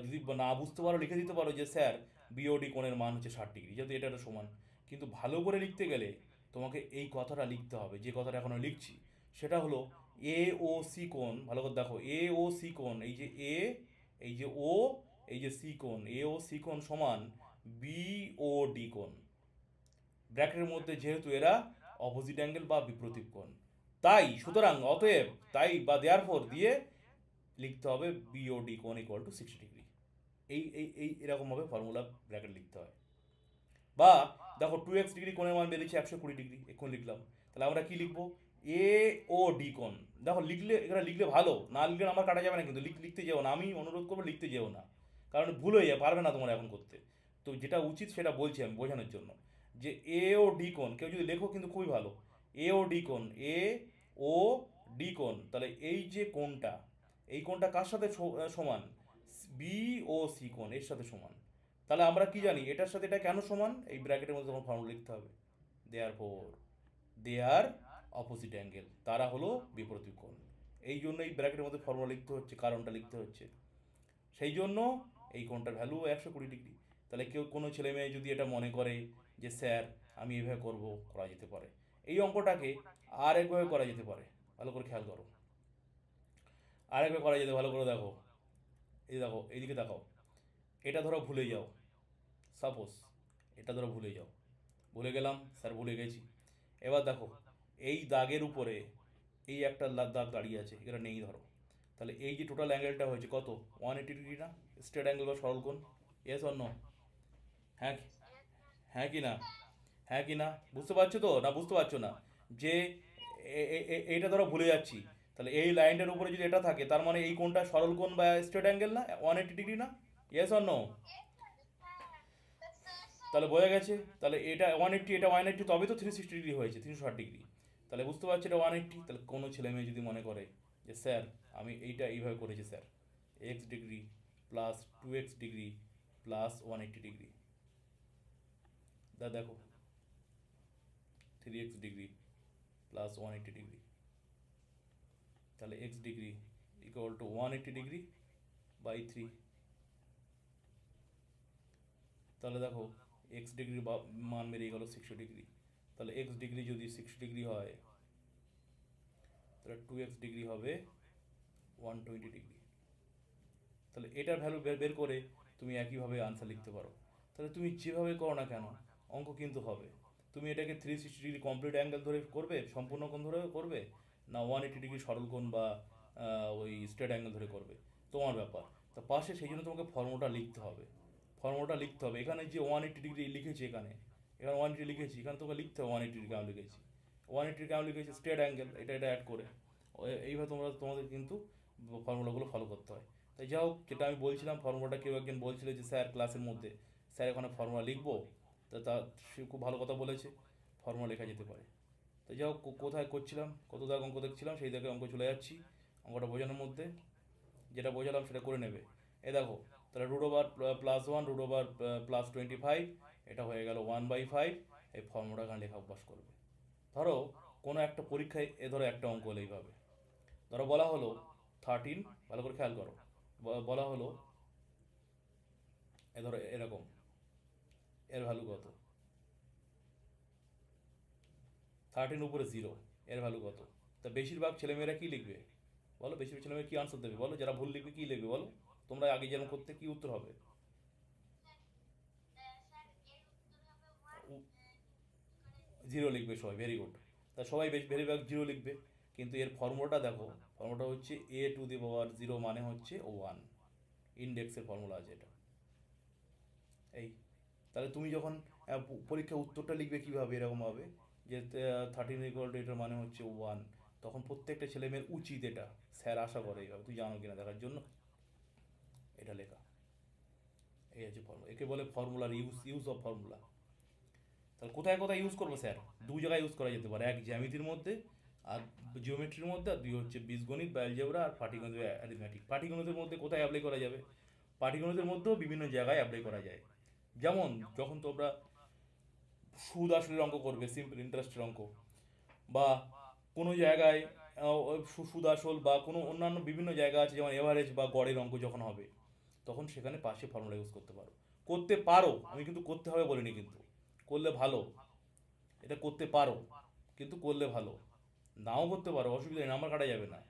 A: যদি না বুঝতে পারো লিখে দিতে পারো যে স্যার বিওডি কোণের মান হচ্ছে 60 ডিগ্রি, যেহেতু এটা একটা সমান। কিন্তু ভালো করে লিখতে গেলে তোমাকে এই কথাটা লিখতে হবে, যে কথাটা এখন আমি লিখছি সেটা হলো এ ও সি কোণ। ভালো করে দেখো, এ ও সি কোণ, এই যে এ, এই যে ও, এই যে সি কোণ, এ ও সি কোণ সমান বি ও ডি কোণ। ব্র্যাকেটের মধ্যে যেহেতু এরা অপোজিট অ্যাঙ্গেল বা বিপরীত কোণ, তাই সুতরাং অতএব তাই বা দেয়ারফর দিয়ে লিখতে হবে বিওডি কোণ ইকুয়াল টু 60 ডিগ্রি। এই এরকমভাবে ফর্মুলা ব্র্যাকেট লিখতে হয়। বা দেখো 2x ডিগ্রি কোণের মান বেরিয়েছে 120 ডিগ্রি, এখন লিখলাম। তাহলে আমরা কি লিখবো? এ ও ডি কোণ। দেখো লিখলে, এখানে লিখলে ভালো, না লিখলে আমার কাটা যাবে না, কিন্তু লিখতে যেও না, আমি অনুরোধ করবো লিখতে যেও না, কারণ ভুল হয়ে যাবে, পারবে না তোমরা এখন করতে। তো যেটা উচিত সেটা বলছি আমি বোঝানোর জন্য, যে এ ও ডি কোণ কেউ যদি লেখো কিন্তু খুবই ভালো। এ ও ডি কোণ, এ ও ডি কোণ, তাহলে এই যে কোণটা, এই কোণটা কার সাথে সমান? বি ও সি কোণ এর সাথে সমান। তাহলে আমরা কি জানি এটার সাথে এটা কেন সমান? এই ব্র্যাকেটের মধ্যে তখন ফর্মুলা লিখতে হবে, দেয়ার four they R opposite angle, তারা হলো বিপরীত কোণ। এই জন্য এই ব্র্যাকেটের মধ্যে ফর্মুলা লিখতে হচ্ছে, কারণটা লিখতে হচ্ছে। সেই জন্য এই কোণটার ভ্যালু 120 ডিগ্রি। তাহলে কেউ, কোনো ছেলে মেয়ে যদি এটা মনে করে যে স্যার আমি এভাবে করব, করা যেতে পারে। এই অঙ্কটাকে আর একভাবে করা যেতে পারে, ভালো করে খেয়াল করো। আর একভাবে করা যেতে, ভালো করে দেখো, এই দেখো এইদিকে দেখো। এটা ধরো ভুলে যাও, সাপোজ এটা ধরো ভুলে যাও, ভুলে গেলাম স্যার, ভুলে গেছি। এবার দেখো এই দাগের উপরে এই একটা দাগ দাঁড়িয়ে আছে, এটা নেই ধরো। তাহলে এই যে টোটাল অ্যাঙ্গেলটা হয়েছে কত? 180 ডিগ্রি না? স্ট্রেট অ্যাঙ্গেল বা সরল কোণ। Yes or no? হ্যাঁ হ্যাঁ কি না? হ্যাঁ কি না? বুঝতে পারছো তো, না বুঝতে পারছো না? যে এইটা ধরো ভুলে যাচ্ছি, তাহলে এই লাইনটার উপরে যদি এটা থাকে, তার মানে এই কোণটা সরল কোণ বা স্ট্রেট অ্যাঙ্গেল না? 180 ডিগ্রি না? Yes or no? তাহলে বোঝা গেছে। তাহলে এটা 180, এটা 180, তবে তো 360 ডিগ্রি হয়েছে, 360 ডিগ্রি। তাহলে বুঝতে পারছি এটা 180। তাহলে কোনো ছেলে মেয়ে যদি মনে করে যে স্যার আমি এইটা এইভাবে করেছি sir, x degree plus 2x degree plus 180 degree, দেখো 3x ডিগ্রি প্লাস 180 ডিগ্রি, তাহলে x degree equal to 180 degree by 3। তাহলে দেখো x ডিগ্রির মান বেরিয়ে গেল 60 ডিগ্রি। তাহলে x ডিগ্রি যদি 60 ডিগ্রি হয়, তাহলে 2x ডিগ্রি হবে 120 ডিগ্রি। তাহলে এটার ভ্যালু বের করে তুমি একইভাবে আনসার লিখতে পারো। তাহলে তুমি যেভাবে করো না কেন অঙ্ক কিন্তু হবে। তুমি এটাকে 360 ডিগ্রি কমপ্লিট অ্যাঙ্গেল ধরে করবে, সম্পূর্ণ কোণ ধরে করবে, না 180 ডিগ্রি সরল কোণ বা ওই স্ট্রেট অ্যাঙ্গেল ধরে করবে, তোমার ব্যাপার। তো পাশে সেই জন্য তোমাকে ফর্মুলাটা লিখতে হবে, ফর্মুলাটা লিখতে হবে। এখানে যে 180 ডিগ্রি লিখেছি, এখানে এখানে 180 লিখেছি, এখানে তোকে লিখতে হবে 180 কেন লিখেছি, 180 কেন লিখেছি, স্ট্রেট অ্যাঙ্গেল, এটা অ্যাড করে। এইভাবে তোমাদের কিন্তু ফর্মুলাগুলো ফলো করতে হয়। তাই যাই হোক, যেটা আমি বলছিলাম, ফর্মুলাটা কেউ একজন বলছিল যে স্যার ক্লাসের মধ্যে স্যার এখানে ফর্মুলা লিখবো, তা সে খুব ভালো কথা বলেছে, ফর্মুলা লেখা যেতে পারে। তো যাই হোক, কোথায় করছিলাম, কত দাগ অঙ্ক দেখছিলাম, সেই দাগে অঙ্ক চলে যাচ্ছি। অঙ্কটা বোঝানোর মধ্যে যেটা বোঝালাম সেটা করে নেবে। এ দেখো, তাহলে √+1 √+25, এটা হয়ে গেল 1/5। এই ফর্মুলাটা এখানে লেখা অভ্যাস করবে। ধরো কোনো একটা পরীক্ষায় ধরো একটা অঙ্ক হলো এইভাবে, ধরো বলা হলো 13, ভালো করে খেয়াল করো, বলা হলো ধরো এরকম, এর ভ্যালু কত? 13 উপরে 0, এর ভ্যালু কত? তা বেশিরভাগ ছেলেমেয়েরা কী লিখবে বলো? বেশিরভাগ ছেলেমেয়েরা কী আনসার দেবে বলো? যারা ভুল লিখবে কী লিখবে বলো? তোমরা আগে যেরকম করতে, কী উত্তর হবে? 0 লিখবে সবাই, ভেরি গুড। তা সবাই বেশিরভাগ 0 লিখবে, কিন্তু এর ফর্মুলাটা দেখো, ফর্মুলাটা হচ্ছে a⁴ মানে হচ্ছে 1, ইন্ডেক্সের ফর্মুলা আছে এটা। এই, তাহলে তুমি যখন পরীক্ষা উত্তরটা লিখবে কীভাবে, এরকমভাবে যে 13 এটার মানে হচ্ছে 1, তখন প্রত্যেকটা ছেলেমেয়ের উচিত এটা, স্যার আশা করে এইভাবে, তুই জানো কিনা দেখার জন্য এটা লেখা। এই আছে ফর্মুলা, একে বলে ফর্মুলার ইউজ অফ ফর্মুলা। তাহলে কোথায় কোথায় ইউজ করবো স্যার? দু জায়গায় ইউজ করা যেতে পারে, এক জ্যামিতির মধ্যে আর জিওমেট্রির মধ্যে, আর দুই হচ্ছে বীজগণিত বা অ্যালজেব্রা আর পাটিগণিত অ্যারিথমেটিক। পাটিগণিতের মধ্যে কোথায় অ্যাপ্লাই করা যাবে? পাটিগণিতের মধ্যেও বিভিন্ন জায়গায় অ্যাপ্লাই করা যায়। যেমন যখন তোমরা সুদ আসলের অঙ্ক করবে, সিম্পল ইন্টারেস্টের অঙ্ক, বা কোনো জায়গায় সুদ আসল বা কোনো অন্যান্য বিভিন্ন জায়গা আছে, যেমন এভারেজ বা গড়ের অঙ্ক যখন হবে, তখন সেখানে পাশে ফর্মুলা ইউজ করতে পারো। করতে পারো, আমি কিন্তু করতে হবে বলিনি, কিন্তু করলে ভালো। এটা করতে পারো, কিন্তু করলে ভালো। নাও করতে পারো, অসুবিধা নেই, নাম্বার কাটা যাবে না।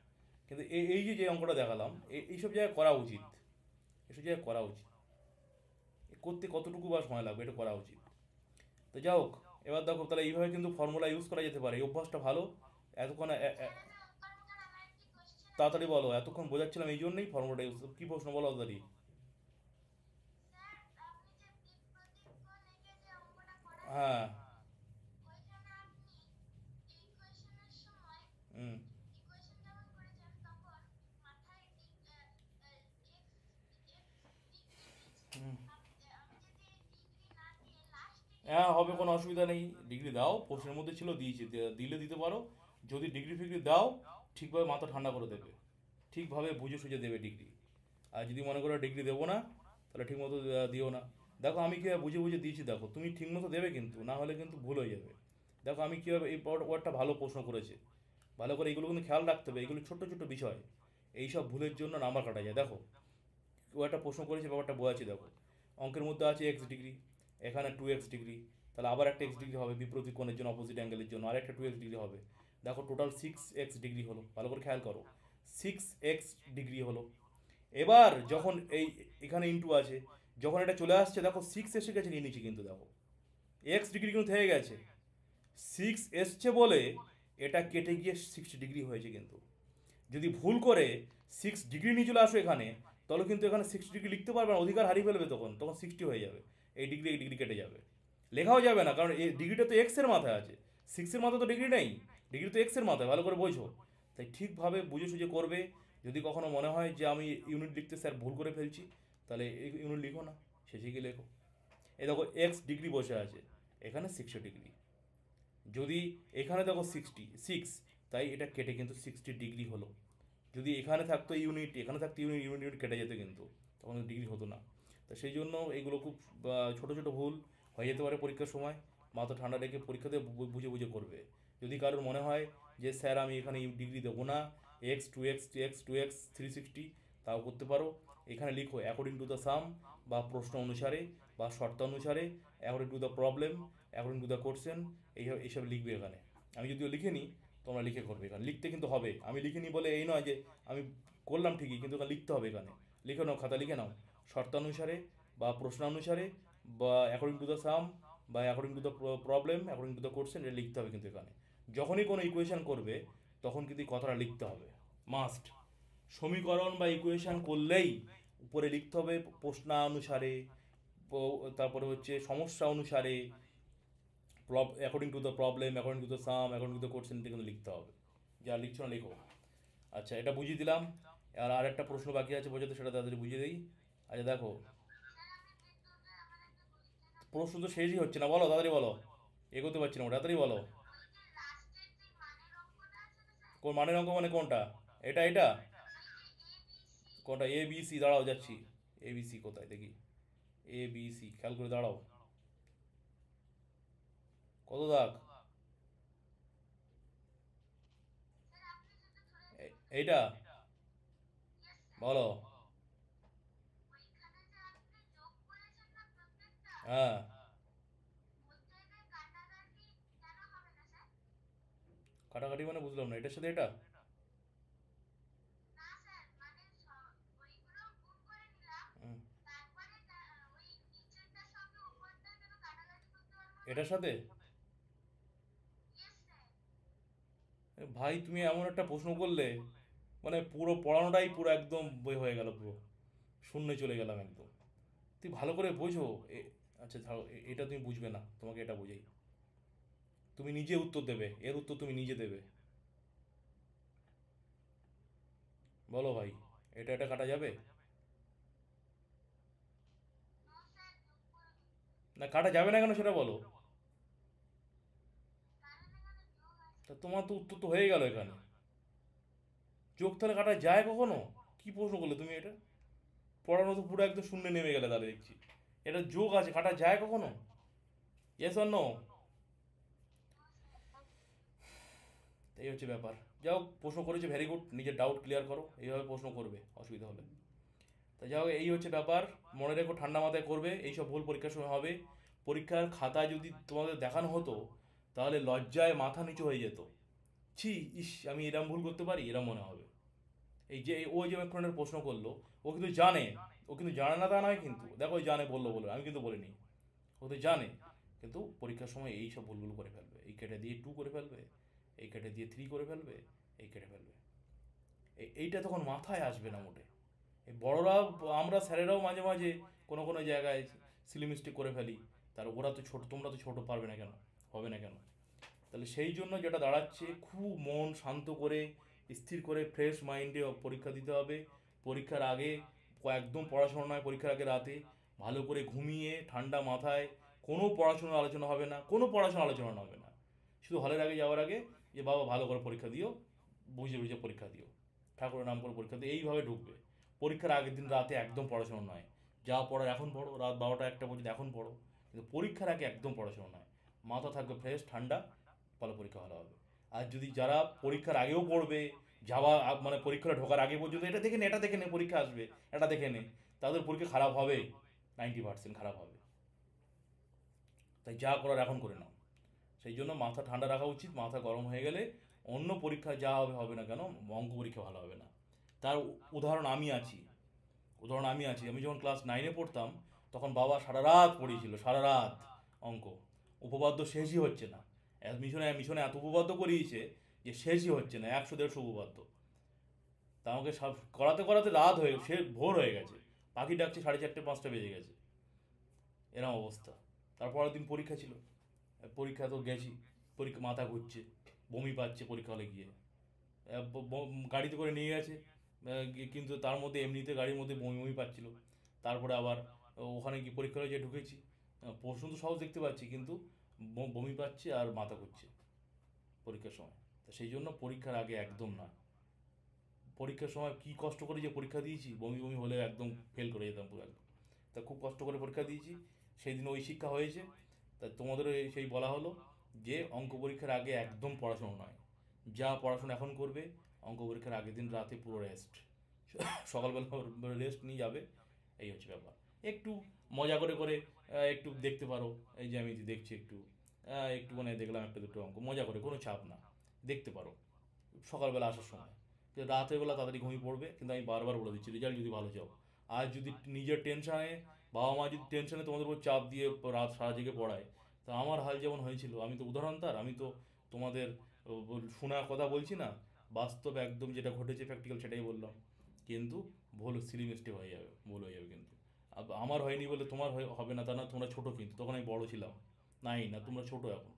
A: কিন্তু এই যে যে অঙ্কটা দেখালাম, এইসব জায়গায় করা উচিত, এসব জায়গায় করা উচিত। করতে কতটুকু বা সময় লাগবে, এটা করা উচিত। তো যাই হোক, এবার দেখো তাহলে এইভাবে কিন্তু ফর্মুলা ইউজ করা যেতে পারে, এই অভ্যাসটা ভালো। এতক্ষণ তাড়াতাড়ি বলো, এতক্ষণ বোঝাচ্ছিলাম এই জন্যই ফর্মুলাটা ইউজ। কী প্রশ্ন বলো তাড়াতাড়ি। হ্যাঁ। হুম। হুম। হ্যাঁ, হবে, কোনো অসুবিধা নেই। ডিগ্রি দাও, প্রশ্নের মধ্যে ছিল, দিয়েছি, দিলে দিতে পারো। যদি ডিগ্রি ফিগ্রি দাও, ঠিকভাবে মাথা ঠান্ডা করে দেবে, ঠিকভাবে বুঝে সুঝে দেবে ডিগ্রি। আর যদি মনে করো ডিগ্রি দেবো না, তাহলে ঠিকমতো দিও না। দেখো আমি কীভাবে বুঝে বুঝে দিয়েছি, দেখো তুমি ঠিকমতো দেবে কিন্তু, না হলে কিন্তু ভুল হয়ে যাবে। দেখো আমি কীভাবে, এই ওয়ার্ডটা ভালো প্রশ্ন করেছে, ভালো করে এগুলো কিন্তু খেয়াল রাখতে হবে, এগুলো ছোট্ট ছোট্ট বিষয়। এইসব ভুলের জন্য নাম্বার কাটা যায়। দেখো ও একটা প্রশ্ন করেছে, ব্যাপারটা বোঝাচ্ছি। দেখো অঙ্কের মধ্যে আছে এক্স ডিগ্রি, এখানে 2x ডিগ্রি, তাহলে আবার একটা এক্স ডিগ্রি হবে বিপরীত কোণের জন্য, অপোজিট অ্যাঙ্গেলের জন্য আর একটা 2x ডিগ্রি হবে। দেখো টোটাল 6x ডিগ্রি হলো, ভালো করে খেয়াল করো, 6x ডিগ্রি হলো। এবার যখন এখানে ইন্টু আছে, যখন এটা চলে আসছে, দেখো 6 এসে গেছে নিচে, কিন্তু দেখো এক্স ডিগ্রি কিন্তু থেকে গেছে, 6 এসছে বলে এটা কেটে গিয়ে 60 ডিগ্রি হয়েছে। কিন্তু যদি ভুল করে 6 ডিগ্রি নিয়ে চলে আসো এখানে, তাহলে কিন্তু এখানে 60 ডিগ্রি লিখতে পারবে না, অধিকার হারিয়ে ফেলবে, তখন তখন 60 হয়ে যাবে। এই ডিগ্রি কেটে যাবে, লেখাও যাবে না, কারণ এই ডিগ্রিটা তো এক্সের মাথায় আছে, 6-এর মাথায় তো ডিগ্রি নেই, ডিগ্রি তো এক্সের মাথায়, ভালো করে বোঝো। তাই ঠিকভাবে বুঝে সুঝে করবে। যদি কখনো মনে হয় যে আমি ইউনিট লিখতে স্যার ভুল করে ফেলছি, তাহলে এই ইউনিট লিখো না, শেষে গিয়ে লেখো। এই দেখো x ডিগ্রি বসে আছে, এখানে 60 ডিগ্রি। যদি এখানে দেখো 66, তাই এটা কেটে কিন্তু 60 ডিগ্রি হলো। যদি এখানে থাকতো ইউনিট, এখানে থাকতো ইউনিট, ইউনিট ইউনিট কেটে যেত, কিন্তু তখন ডিগ্রি হতো না। তো সেই জন্য এইগুলো খুব ছোট ছোট ভুল হয়ে যেতে পারে পরীক্ষার সময়। মাথা ঠান্ডা রেখে পরীক্ষাতে বুঝে বুঝে করবে। যদি কারোর মনে হয় যে স্যার আমি এখানে ডিগ্রি দেবো না, এক্স 360, তাও করতে পারো। এখানে লিখো অ্যাকর্ডিং টু দ্য সাম, বা প্রশ্ন অনুসারে, বা শর্ত অনুসারে, according to the problem, according to the question, এইসব লিখবে এখানে। আমি যদিও লিখে নিই, তোমরা লিখে করবে, এখানে লিখতে কিন্তু হবে। আমি লিখিনি বলে এই নয় যে আমি করলাম ঠিকই, কিন্তু এখানে লিখতে হবে। এখানে লিখে নাও, খাতা লিখে নাও, শর্তানুসারে, বা প্রশ্নানুসারে, বা অ্যাকর্ডিং টু দ্য সাম, বা according to the problem, according to the question, এটা লিখতে হবে কিন্তু এখানে। যখনই কোনো ইকুয়েশন করবে, তখন কিন্তু এই কথাটা লিখতে হবে, মাস্ট। সমীকরণ বা ইকুয়েশন করলেই উপরে লিখতে হবে প্রশ্নানুসারে, তারপরে হচ্ছে সমস্যা অনুসারে, according to the problem, according to the some, according to the question, এটা কিন্তু লিখতে হবে। যা লিখছো না লিখো। আচ্ছা, এটা বুঝিয়ে দিলাম। আর একটা প্রশ্ন বাকি আছে বোঝাতে, সেটা তাড়াতাড়ি বুঝিয়ে দিই। আচ্ছা দেখো, প্রশ্ন তো শেষই হচ্ছে না, বলো তাড়াতাড়ি বলো, এগোতে পারছি না, তাড়াতাড়ি বলো। কোন মানের অঙ্ক মানে কোনটা? এটা কোনটা? এ বি সি, দাঁড়াও যাচ্ছি। এ বি সি কোথায় দেখি? এ বি সি, খেয়াল করে দাঁড়াও। কত দাগ? এইটা বলো। হ্যাঁ। কাটাকাটি মানে বুঝলাম না, এটার সাথে এটা? হুম, এটার সাথে? ভাই তুমি এমন একটা প্রশ্ন করলে, মানে পুরো পড়ানোটাই পুরো একদম বই হয়ে গেল, পুরো শূন্যে চলে গেলাম একদম। তুই ভালো করে বোঝো। আচ্ছা ধরো, এটা তুমি বুঝবে না, তোমাকে এটা বুঝাই। তুমি নিজে উত্তর দেবে, এর উত্তর তুমি নিজে দেবে। বলো ভাই, এটা কাটা যাবে? না কাটা যাবে না কেন সেটা বলো। তা তোমার তো উত্তর তো হয়ে গেল এখানে। যোগ তাহলে কাটা যায় কখনো? কি প্রশ্ন করলে তুমি এটা? পড়ানো তো পুরো একদম শূন্য নেমে গেলে তাহলে দেখছি। এটা যোগ আছে, কাটা যায় কখনো? Yes or no? এই হচ্ছে ব্যাপার। যাই হোক, প্রশ্ন করেছে ভেরি গুড, নিজের ডাউট ক্লিয়ার করো, এইভাবে প্রশ্ন করবে অসুবিধা হলে। তা যাই হোক, এই হচ্ছে ব্যাপার। মনে রেখো, ঠান্ডা মাথায় করবে, এইসব ভুল পরীক্ষার সময় হবে। পরীক্ষার খাতায় যদি তোমাদের দেখানো হতো, তাহলে লজ্জায় মাথা নিচু হয়ে যেত। ছি, ইস, আমি এরম ভুল করতে পারি, এরম মনে হবে। এই যে ওই যে এক্ষণের প্রশ্ন করলো, ও কিন্তু জানে, ও কিন্তু জানে না তা নয়, কিন্তু দেখো ওই জানে বললো বলে, আমি কিন্তু বলিনি। ও তো জানে, কিন্তু পরীক্ষার সময় এই সব ভুলগুলো করে ফেলবে। এই কেটে দিয়ে 2 করে ফেলবে, এই কেটে দিয়ে 3 করে ফেলবে, এই কেটে ফেলবে। এইটা তখন মাথায় আসবে না মোটে। এই বড়রা, আমরা স্যারেরাও মাঝে মাঝে কোনো কোনো জায়গায় সিলি মিস্টেক করে ফেলি। তার ওরা তো ছোট, তোমরা তো ছোট, পারবে না কেন, হবে না কেন? তাহলে সেই জন্য যেটা দাঁড়াচ্ছে, খুব মন শান্ত করে, স্থির করে, ফ্রেশ মাইন্ডে পরীক্ষা দিতে হবে। পরীক্ষার আগে একদম পড়াশোনা নয়, পরীক্ষার আগে রাতে ভালো করে ঘুমিয়ে ঠান্ডা মাথায়, কোনো পড়াশোনার আলোচনা হবে না, কোনো পড়াশোনার আলোচনা হবে না। শুধু হলের আগে যাওয়ার আগে, যে বাবা ভালো করে পরীক্ষা দিও, বুঝে বুঝে পরীক্ষা দিও, ঠাকুরের নাম করে পরীক্ষা দিও, এইভাবে ঢুকবে। পরীক্ষার আগের দিন রাতে একদম পড়াশোনা নয়। যা পড়ার এখন পড়ো, রাত 12টা 1টা পর্যন্ত এখন পড়ো, কিন্তু পরীক্ষার আগে একদম পড়াশোনা নয়। মাথা থাকবে ফ্রেশ ঠান্ডা, ফলে পরীক্ষা ভালো হবে। আর যদি যারা পরীক্ষার আগেও পড়বে, মানে পরীক্ষায় ঢোকার আগে পর্যন্ত এটা দেখে নে, এটা দেখে নে, পরীক্ষা আসবে, এটা দেখে নে, তাদের পরীক্ষা খারাপ হবে, 90% খারাপ হবে। তাই যা করার এখন করে নাও। সেই জন্য মাথা ঠান্ডা রাখা উচিত। মাথা গরম হয়ে গেলে অন্য পরীক্ষা যা হবে হবে না কেন, অঙ্ক পরীক্ষা ভালো হবে না। তার উদাহরণ আমি আছি, আমি যখন ক্লাস 9-এ পড়তাম, তখন বাবা সারা রাত পড়িয়েছিল, সারা রাত অঙ্ক। উপপাদ্য শেষই হচ্ছে না। মিশনে মিশনে এত উপপাদ্য করিয়েছে যে শেষই হচ্ছে না, 100-150 উপপাদ্য। তা আমাকে সব করাতে করাতে রাত হয়ে, সে ভোর হয়ে গেছে, পাখি ডাকছে 4:30 5টা বেজে গেছে, এরকম অবস্থা। তারপরের দিন পরীক্ষা ছিল, পরীক্ষা তো গেছি, পরীক্ষা মাথা ঘুরছে, বমি পাচ্ছে পরীক্ষা হলে গিয়ে। গাড়িতে করে নিয়ে গেছে, কিন্তু তার মধ্যে এমনিতে গাড়ির মধ্যে বমি বমি পাচ্ছিল। তারপরে আবার ওখানে গিয়ে পরীক্ষা হলে যে ঢুকেছি, প্রশ্ন তো সহজ দেখতে পাচ্ছি, কিন্তু বমি পাচ্ছে আর মাথা ঘুরছে পরীক্ষার সময়। তা সেই জন্য পরীক্ষার আগে একদম না। পরীক্ষার সময় কি কষ্ট করে যে পরীক্ষা দিয়েছি, বমি বমি হলে একদম ফেল করে যেতাম পুরো একদম। তা খুব কষ্ট করে পরীক্ষা দিয়েছি, সেই দিন ওই শিক্ষা হয়েছে। তা তোমাদেরও সেই বলা হলো যে অঙ্ক পরীক্ষার আগে একদম পড়াশোনা নয়। যা পড়াশোনা এখন করবে, অঙ্ক পরীক্ষার আগের দিন রাতে পুরো রেস্ট, সকালবেলা রেস্ট নিয়ে যাবে। এই হচ্ছে ব্যাপার। একটু মজা করে করে একটু দেখতে পারো। এই যে আমি যে দেখছি একটু, একটু মানে দেখলাম একটা দুটো অঙ্ক, মজা করে, কোনো চাপ না, দেখতে পারো সকালবেলা আসার সময়। যে রাতের বেলা তাড়াতাড়ি ঘুমিয়ে পড়বে, কিন্তু আমি বারবার বলে দিচ্ছি, রেজাল্ট যদি ভালো চাও। আর যদি নিজের টেনশানে, বাবা মা যদি টেনশনে তোমাদের উপর চাপ দিয়ে রাত সারা জেগে পড়ায়, তা আমার হাল যেমন হয়েছিল, আমি তো উদাহরণ তার, আমি তো তোমাদের শোনা কথা বলছি না, বাস্তব একদম যেটা ঘটেছে প্র্যাকটিক্যাল সেটাই বললাম। কিন্তু ভুল, সিলি মিস্টেক হয়ে যাবে, ভুল হয়ে যাবে কিন্তু। আমার হয়নি বলে তোমার হবে না তা না, তোমরা ছোটো, কিন্তু তখন আমি বড় ছিলাম, নাই না, তোমরা ছোটো এখন।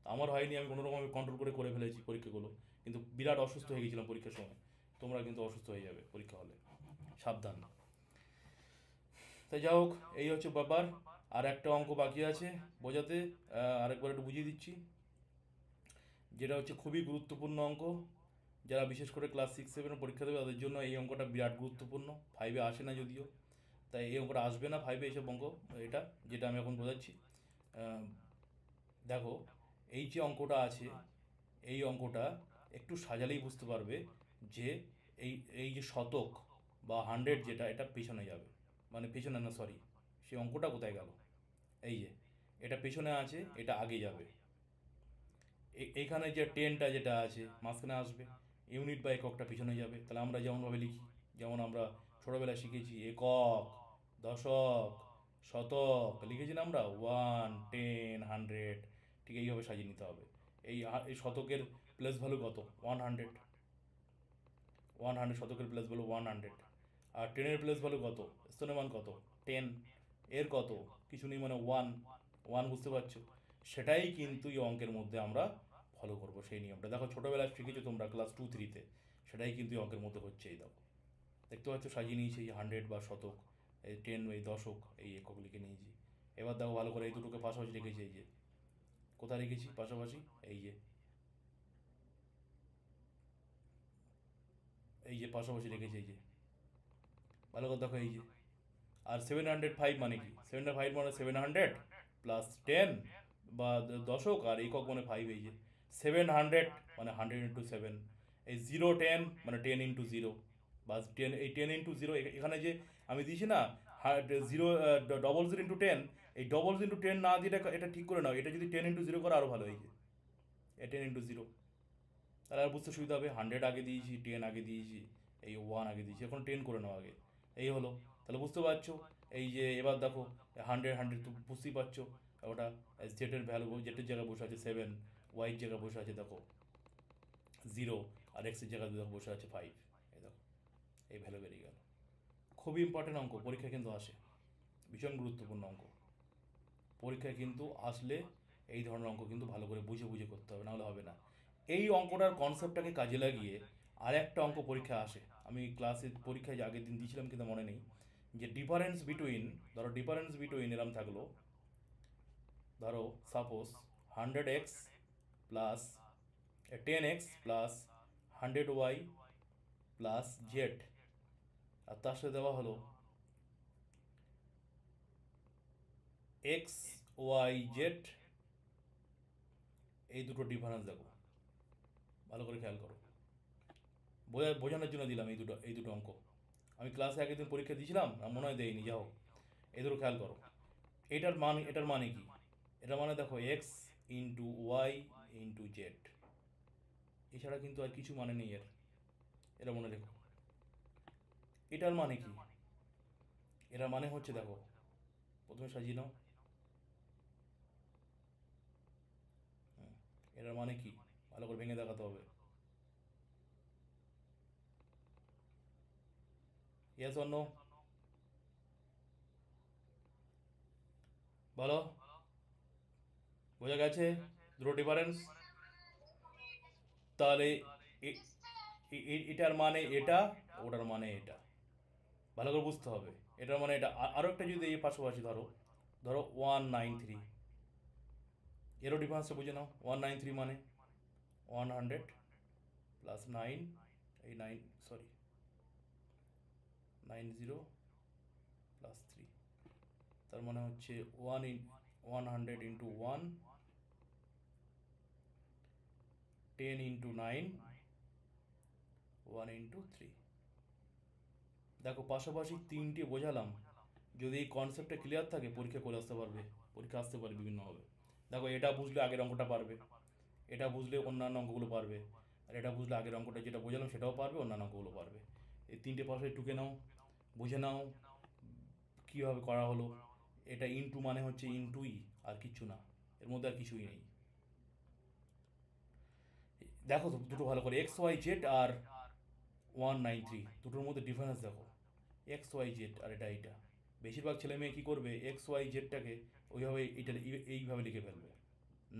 A: আমার হয়নি, আমি কোনোরকম কন্ট্রোল করে করে ফেলেছি পরীক্ষাগুলো, কিন্তু বিরাট অসুস্থ হয়ে গেছিলাম পরীক্ষার সময়। তোমরা কিন্তু অসুস্থ হয়ে যাবে পরীক্ষা হলে, সাবধান। তাই যা হোক, এই হচ্ছে ব্যাপার। আর একটা অঙ্ক বাকি আছে বোঝাতে, আরেকবার একটু বুঝিয়ে দিচ্ছি, যেটা হচ্ছে খুবই গুরুত্বপূর্ণ অঙ্ক। যারা বিশেষ করে ক্লাস 6-7 পরীক্ষা দেবে, তাদের জন্য এই অঙ্কটা বিরাট গুরুত্বপূর্ণ। 5-এ আসে না যদিও, তাই এই অঙ্কটা আসবে না 5-এ এইসব অঙ্ক। এটা যেটা আমি এখন বোঝাচ্ছি, আহ, দেখো, এই যে অঙ্কটা আছে, এই অঙ্কটা একটু সাজালেই বুঝতে পারবে যে এই এই যে শতক বা 100 যেটা, এটা পেছনে যাবে, মানে পেছনে না, সরি, সেই অঙ্কটা কোথায় গেল? এই যে এটা পেছনে আছে, এটা আগে যাবে। এইখানে যে টেনটা যেটা আছে মাঝখানে আসবে, ইউনিট বা এককটা পিছনে যাবে। তাহলে আমরা যেমনভাবে লিখি, যেমন আমরা ছোটোবেলায় শিখেছি, একক, দশক, শতক লিখেছি না আমরা, 1, 10, 100, ঠিক এইভাবে সাজিয়ে নিতে হবে। এই শতকের প্লেস ভ্যালু কত? 100। 100 শতকের প্লেস ভ্যালু 100। আর টেনের প্লেস ভ্যালু কত? স্থানীয় মান কত? 10। এর কত? কিছু নেই, মানে 1। 1, বুঝতে পারছো? সেটাই কিন্তু এই অঙ্কের মধ্যে আমরা ফলো করবো, সেই নিয়মটা। দেখো ছোটোবেলায় শিখেছো তোমরা ক্লাস 2-3-তে, সেটাই কিন্তু এই অঙ্কের মধ্যে হচ্ছে। এই দেখো, দেখতে পাচ্ছ সাজিয়ে নিয়েছি, এই 100 বা শতক, এই 10 এই দশক, এই একক লিখে নিয়েছি। এবার দেখো ভালো করে, এই দুটোকে পাশাপাশি রেখেছি, এই যে কোথায় রেখেছি পাশাপাশি, এই যে, এই যে পাশাপাশি রেখেছি, এই যে ভালো করে দেখো, এই যে। আর 705 মানে কি? 705 মানে 700 প্লাস 10 বা দশক, আর একক মানে 5, এই যে 700 মানে 100 × 7, এই 0 10 মানে 10 × 0, বা 10, এই 10 × 0 এখানে যে আমি দিয়েছি না, 0 00 × 10, এই 00 × 10 না দিয়ে এটা ঠিক করে নাও, এটা যদি 10 × 0 করে আরও ভালো হয়েছে, এই 10 × 0, তাহলে আর বুঝতে সুবিধা হবে। 100 আগে দিয়েছি, 10 আগে দিয়েছি, এই 1 আগে দিয়েছি, এখন 10 করে নাও আগে, এই হলো। তাহলে বুঝতে পারছো, এই যে এবার দেখো 100 তো বুঝতেই পারছো, ওটা জেটের ভ্যালু, জেটের জায়গায় বসে আছে 7, ওয়াইয়ের জায়গায় বসে আছে দেখো 0, আর এক্সের জায়গায় দেখো বসে আছে 5, এই দেখো এই ভ্যালু বেরিয়ে গেল। খুবই ইম্পর্টেন্ট অঙ্ক, পরীক্ষায় কিন্তু আসে, ভীষণ গুরুত্বপূর্ণ অঙ্ক। পরীক্ষায় কিন্তু আসলে এই ধরনের অঙ্ক কিন্তু ভালো করে বুঝে বুঝে করতে হবে, নাহলে হবে না। এই অঙ্কটার কনসেপ্টটাকে কাজে লাগিয়ে আর একটা অঙ্ক পরীক্ষা আসে, আমি ক্লাসে পরীক্ষায় আগের দিন দিয়েছিলাম কিন্তু মনে নেই, যে ডিফারেন্স বিটুইন, ধরো ডিফারেন্স বিটুইন এরম থাকলো, ধরো suppose 100x plus 10x plus 100y plus Z, আর তার সাথে দেওয়া হলো এক্স ওয়াই জেড, এই দুটো ডিফারেন্স দেখো, ভালো করে খেয়াল করো, বোঝানোর জন্য দিলাম এই দুটো অঙ্ক। আমি ক্লাসে আগের দিন পরীক্ষা দিয়েছিলাম, আর মনে হয় দেয়নি, যাও এই দুটো খেয়াল করো। এটার মানে কি? এটা মানে দেখো X into Y into Z, এছাড়া কিন্তু আর কিছু মানে নেই এর, এটা মনে রেখো। এটার মানে কি? এটার মানে হচ্ছে দেখো, প্রথমে সাজিয়ে নাও, এটার মানে কি ভালো করে ভেঙে দেখাতে হবে। ইয়েস অর নো, বলো, বোঝা গেছে দুটো ডিফারেন্স? তাহলে এটার মানে এটা, ওটার মানে এটা, ভালো করে বুঝতে হবে। এটার মানে এটা, আরও একটা যদি এই পাশাপাশি ধরো, ধরো 193, এরও ডিফারেন্সটা বুঝে নাও। 193 মানে 100 প্লাস 9, এই 9, সরি 90 প্লাস 3, তার মানে হচ্ছে 100 ইন্টু 1, 10 ইন্টু 9, 1 ইন্টু 3। দেখো পাশাপাশি তিনটে বোঝালাম, যদি এই কনসেপ্টটা ক্লিয়ার থাকে পরীক্ষা করে আসতে পারবে, পরীক্ষা আসতে পারে বিভিন্নভাবে। দেখো এটা বুঝলে আগের অঙ্কটা পারবে, এটা বুঝলে অন্যান্য অঙ্কগুলো পারবে, আর এটা বুঝলে আগের অঙ্কটা যেটা বোঝালাম সেটাও পারবে, অন্যান্য অঙ্কগুলো পারবে। এই তিনটে পাশে টুকে নাও, বুঝে নাও কীভাবে করা হলো। এটা ইনটু মানে হচ্ছে ইনটুই, আর কিচ্ছু না, এর মধ্যে আর কিছুই নেই। দেখো তো দুটো ভালো করে, এক্স ওয়াই জেড আর 193, দুটোর মধ্যে ডিফারেন্স দেখো, এক্স ওয়াই জেড আর এইটা। বেশিরভাগ ছেলে মেয়ে কী করবে, এক্স ওয়াই জেডটাকে ওইভাবে এইভাবে লিখে ফেলবে,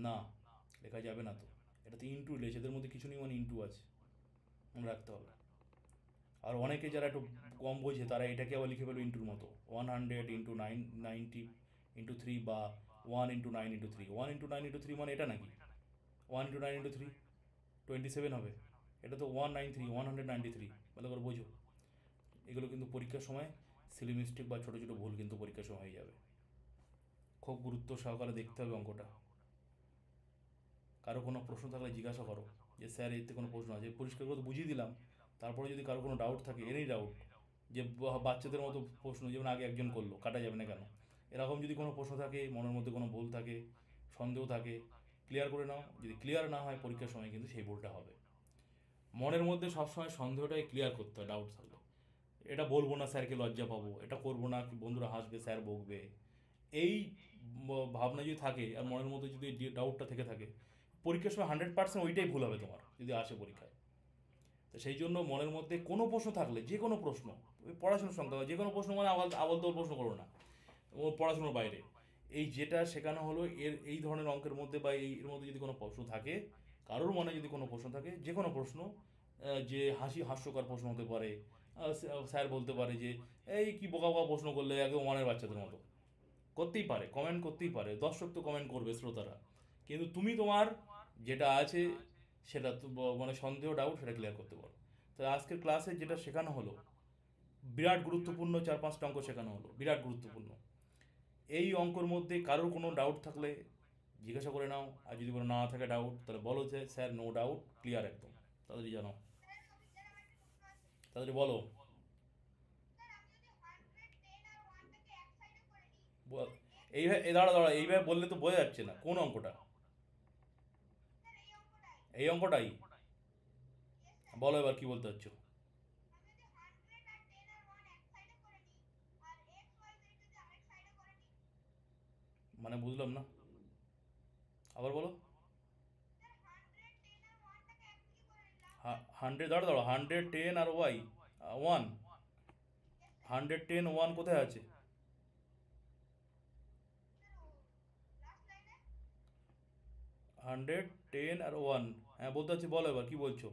A: না লেখা যাবে না তো, এটা তো ইনটু লেছে, এদের মধ্যে কিছু নেই মানে ইনটু আছে, মনে রাখতে হবে। আর অনেকে যারা একটু কম বোঝে তারা এটাকে আবার লিখে ফেলবে ইন্টুর মতো, 100 × 990 × 3, বা 1 × 9 × 3, 1 × 9 × 3 মানে এটা নাকি 1 × 9 × 3 27 হবে, এটা তো 193, ভালো করে বোঝো। এগুলো কিন্তু পরীক্ষার সময় সিলি মিস্টেক বা ছোটো ছোটো ভুল কিন্তু পরীক্ষার সময় হয়ে যাবে, খুব গুরুত্ব সহকারে দেখতে হবে অঙ্কটা। কারো কোনো প্রশ্ন থাকলে জিজ্ঞাসা করো, যে স্যার এতে কোনো প্রশ্ন আছে, পরিষ্কার করে তো বুঝিয়ে দিলাম। তারপরে যদি কারো কোনো ডাউট থাকে, এনি ডাউট, যে বাচ্চাদের মতো প্রশ্ন যেমন আগে একজন করলো কাটা যাবে না কেন, এরকম যদি কোনো প্রশ্ন থাকে, মনের মধ্যে কোনো ভুল থাকে, সন্দেহ থাকে, ক্লিয়ার করে নাও। যদি ক্লিয়ার না হয় পরীক্ষার সময় কিন্তু সেই ভুলটা হবে। মনের মধ্যে সবসময় সন্দেহটাই ক্লিয়ার করতে হয়, ডাউট থাকলে। এটা বলবো না স্যারকে লজ্জা পাবো, এটা করবো না কি বন্ধুরা হাসবে, স্যার বকবে, এই ভাবনা যদি থাকে আর মনের মধ্যে যদি ডাউটটা থেকে থাকে, পরীক্ষার সময় 100% ওইটাই ভুল হবে তোমার যদি আসে পরীক্ষায়। তো সেই জন্য মনের মধ্যে কোনো প্রশ্ন থাকলে, যে কোনো প্রশ্ন, ওই পড়াশোনার সংক্রান্ত যে কোনো প্রশ্ন, মানে আবল তোল প্রশ্ন করো না, ও পড়াশোনার বাইরে, এই যেটা শেখানো হলো এই ধরনের অঙ্কের মধ্যে বা এর মধ্যে যদি কোনো প্রশ্ন থাকে, কারোর মনে যদি কোনো প্রশ্ন থাকে, যে কোনো প্রশ্ন, যে হাস্যকর প্রশ্ন হতে পারে, স্যার বলতে পারে যে এই কি বোকা বোকা প্রশ্ন করলে, একদম ওয়ানের বাচ্চাদের মতো, করতেই পারে, কমেন্ট করতেই পারে, দর্শক তো কমেন্ট করবে, শ্রোতারা, কিন্তু তুমি তোমার যেটা আছে সেটা তো মানে সন্দেহ ডাউট সেটা ক্লিয়ার করতে পারো। তাহলে আজকের ক্লাসে যেটা শেখানো হলো বিরাট গুরুত্বপূর্ণ, 4-5টা অঙ্ক শেখানো হলো, বিরাট গুরুত্বপূর্ণ। এই অঙ্কর মধ্যে কারোর কোনো ডাউট থাকলে জিজ্ঞাসা করে নাও, আর যদি কোনো না থাকে ডাউট তাহলে বলো যে স্যার নো ডাউট, ক্লিয়ার একদম। তাড়াতাড়ি জানাও, তাড়াতাড়ি বলো। এইভাবে দাঁড়া দাঁড়া, এইভাবে বললে তো বোঝা যাচ্ছে না কোন অঙ্কটা। এই অঙ্কটাই বলো, এবার কি বলতে চাচ্ছ? মানে বুঝলাম না, আবার বলো। 100, দাঁড়া দাঁড়া, 110 আর ওয়াই 1, 110 1 কোথায় আছে? 110 আর 1, হ্যাঁ বলতে চাচ্ছি, বলো এবার কি বলছো।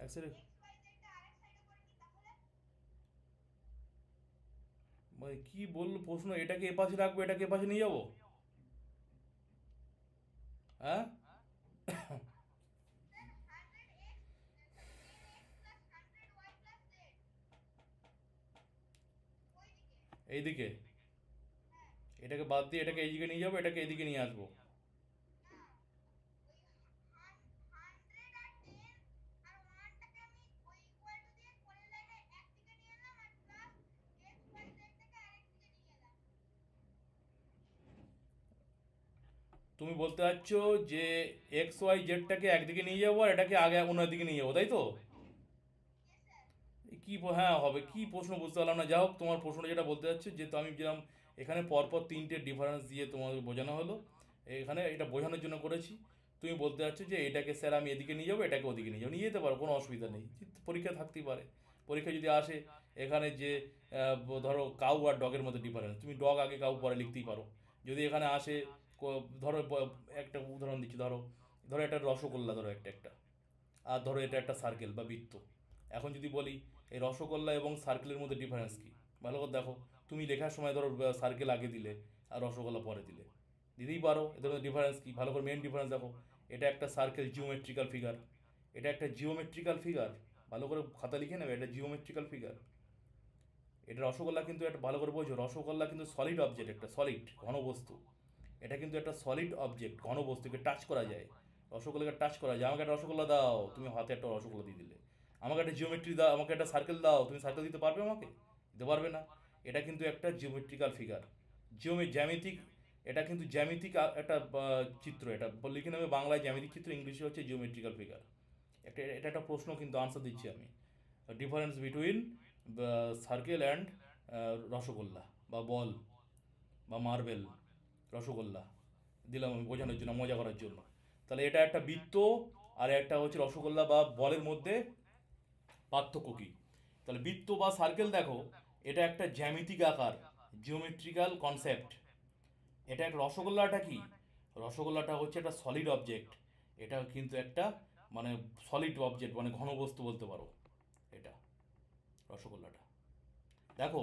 A: এক সেকেন্ড, মানে কি বললো প্রশ্ন, এটাকে এপাশে রাখবো এটাকে এপাশে নিয়ে যাবো? হ্যাঁ, এইদিকে, এটাকে বাদ দিয়ে এটাকে এইদিকে নিয়ে যাবো, এটাকে এইদিকে নিয়ে আসবো। তুমি বলতে চাচ্ছো যে এক্স ওয়াই জেডটাকে একদিকে নিয়ে যাবো আর এটাকে আগে অন্যদিকে নিয়ে যাবো, তাই তো? কি হ্যাঁ হবে, কি প্রশ্ন বুঝতে পারলাম না। যা হোক, তোমার প্রশ্নটা যেটা বলতে চাচ্ছি, যে তো আমি যেরকম এখানে পরপর তিনটে ডিফারেন্স দিয়ে তোমাদের বোঝানো হলো, এখানে এটা বোঝানোর জন্য করেছি। তুমি বলতে চাচ্ছো যে এটাকে স্যার আমি এদিকে নিয়ে যাবো, এটাকে ওদিকে নিয়ে যাবো, নিয়ে যেতে পারো, কোনো অসুবিধা নেই। পরীক্ষা থাকতেই পারে, পরীক্ষা যদি আসে এখানে যে ধরো কাউ আর ডগের মধ্যে ডিফারেন্স, তুমি ডগ আগে কাউ পরে লিখতেই পারো। যদি এখানে আসে ধরো একটা উদাহরণ দিচ্ছি, ধরো ধরো একটা রসগোল্লা, ধরো একটা একটা, আর ধরো এটা একটা সার্কেল বা বৃত্ত। এখন যদি বলি এই রসগোল্লা এবং সার্কেলের মধ্যে ডিফারেন্স কি, ভালো করে দেখো। তুমি লেখার সময় ধরো সার্কেল আগে দিলে আর রসগোল্লা পরে দিলে, দিতেই পারো। এদের মধ্যে ডিফারেন্স কি, ভালো করে মেন ডিফারেন্স দেখো। এটা একটা সার্কেল জিওমেট্রিক্যাল ফিগার, এটা একটা জিওমেট্রিক্যাল ফিগার, ভালো করে খাতা লিখে নেবে, এটা জিওমেট্রিক্যাল ফিগার। এটা রসগোল্লা কিন্তু একটা, ভালো করে বোঝো, রসগোল্লা কিন্তু সলিড অবজেক্ট, একটা সলিড ঘনবস্তু। এটা কিন্তু একটা সলিড অবজেক্ট, ঘনবস্তুকে টাচ করা যায়, রসগোল্লাকে টাচ করা যায়। আমাকে একটা রসগোল্লা দাও, তুমি হাতে একটা রসগোল্লা দিয়ে দিলে। আমাকে একটা জিওমেট্রি দাও, আমাকে একটা সার্কেল দাও, তুমি সার্কেল দিতে পারবে আমাকে? দিতে পারবে না। এটা কিন্তু একটা জিওমেট্রিক্যাল ফিগার, জ্যামিতিক। এটা কিন্তু জ্যামিতিক একটা চিত্র, এটা লিখে নেবে বাংলায় জ্যামিতিক চিত্র, ইংলিশে হচ্ছে জিওমেট্রিক্যাল ফিগার। এটা একটা প্রশ্ন কিন্তু, আনসার দিচ্ছি আমি। Difference between circle and rasgulla বা বল বা মার্বেল, রসগোল্লা দিলাম আমি বোঝানোর জন্য, মজা করার জন্য। তাহলে এটা একটা বৃত্ত আর একটা হচ্ছে রসগোল্লা বা বলের মধ্যে পার্থক্য কী? তাহলে বৃত্ত বা সার্কেল দেখো, এটা একটা জ্যামিতিক আকার, জিওমেট্রিক্যাল কনসেপ্ট। এটা একটা, রসগোল্লাটা কি, রসগোল্লাটা হচ্ছে একটা সলিড অবজেক্ট। এটা কিন্তু একটা মানে সলিড অবজেক্ট, মানে ঘনবস্তু বলতে পারো এটা, রসগোল্লাটা। দেখো,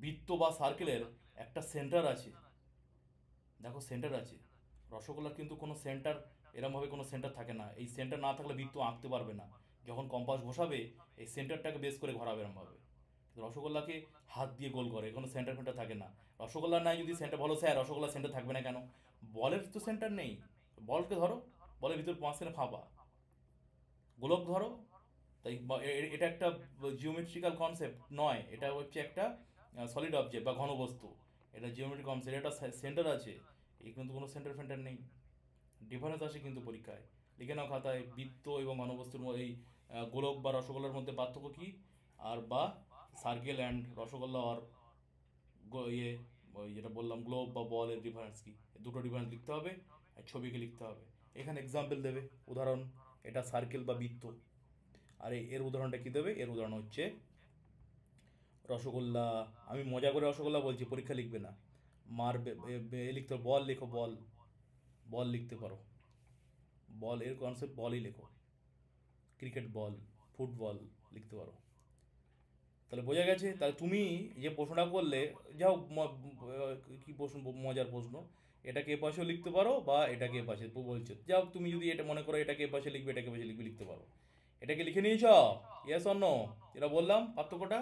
A: বৃত্ত বা সার্কেলের একটা সেন্টার আছে, দেখো সেন্টার আছে। রসগোল্লার কিন্তু কোনো সেন্টার, এরমভাবে কোনো সেন্টার থাকে না। এই সেন্টার না থাকলে বৃত্ত আঁকতে পারবে না। যখন কম্পাস বসাবে এই সেন্টারটাকে বেস করে ঘোরাবে এরমভাবে। রসগোল্লাকে হাত দিয়ে গোল করে, কোনো সেন্টার ফেন্টার থাকে না। রসগোল্লা নাই যদি সেন্টার, বলো স্যার রসগোল্লা সেন্টার থাকবে না কেন? বলের তো সেন্টার নেই। বলকে ধরো, বলের ভিতর মাঝখানে ফাঁপা, গোলক ধরো। তাই এটা একটা জিওমেট্রিক্যাল কনসেপ্ট নয়, এটা হচ্ছে একটা সলিড অবজেক্ট বা ঘনবস্তু। এটা জিওমেট্রিক কনসেপ্ট, এটা সেন্টার আছে। এই কিন্তু কোনো সেন্টার ফেন্টার নেই। ডিফারেন্স আসে কিন্তু পরীক্ষায়, লিখে নাও খাতায়, বৃত্ত এবং ঘনবস্তুর এই গোলক বা রসগোল্লার মধ্যে পার্থক্য কী, আর বা সার্কেল অ্যান্ড রসগোল্লা আর ইয়ে, ওই যেটা বললাম গ্লোব বা বলের ডিফারেন্স কী, দুটো ডিফারেন্স লিখতে হবে আর ছবিকে লিখতে হবে। এখানে এক্সাম্পল দেবে, উদাহরণ, এটা সার্কেল বা বৃত্ত। আর এর উদাহরণটা কী দেবে, এর উদাহরণ হচ্ছে রসগোল্লা। আমি মজা করে রসগোল্লা বলছি, পরীক্ষা লিখবে না। মারবে লিখতে হবে, বল লেখো, বল, বল লিখতে পারো, বল এর কনসেপ্ট বলই লেখো, ক্রিকেট বল, ফুটবল লিখতে পারো। তাহলে বোঝা গেছে। তাহলে তুমি যে প্রশ্নটা করলে, যাও কি প্রশ্ন, মজার প্রশ্ন। এটাকে এ পাশেও লিখতে পারো বা এটাকে এ পাশে বলছো, যাও তুমি যদি এটা মনে করো এটাকে এ পাশে লিখবে, এটাকে এ পাশে লিখবে, লিখতে পারো। এটাকে লিখে নিয়েছ? Yes or no? যেটা বললাম পার্থক্যটা।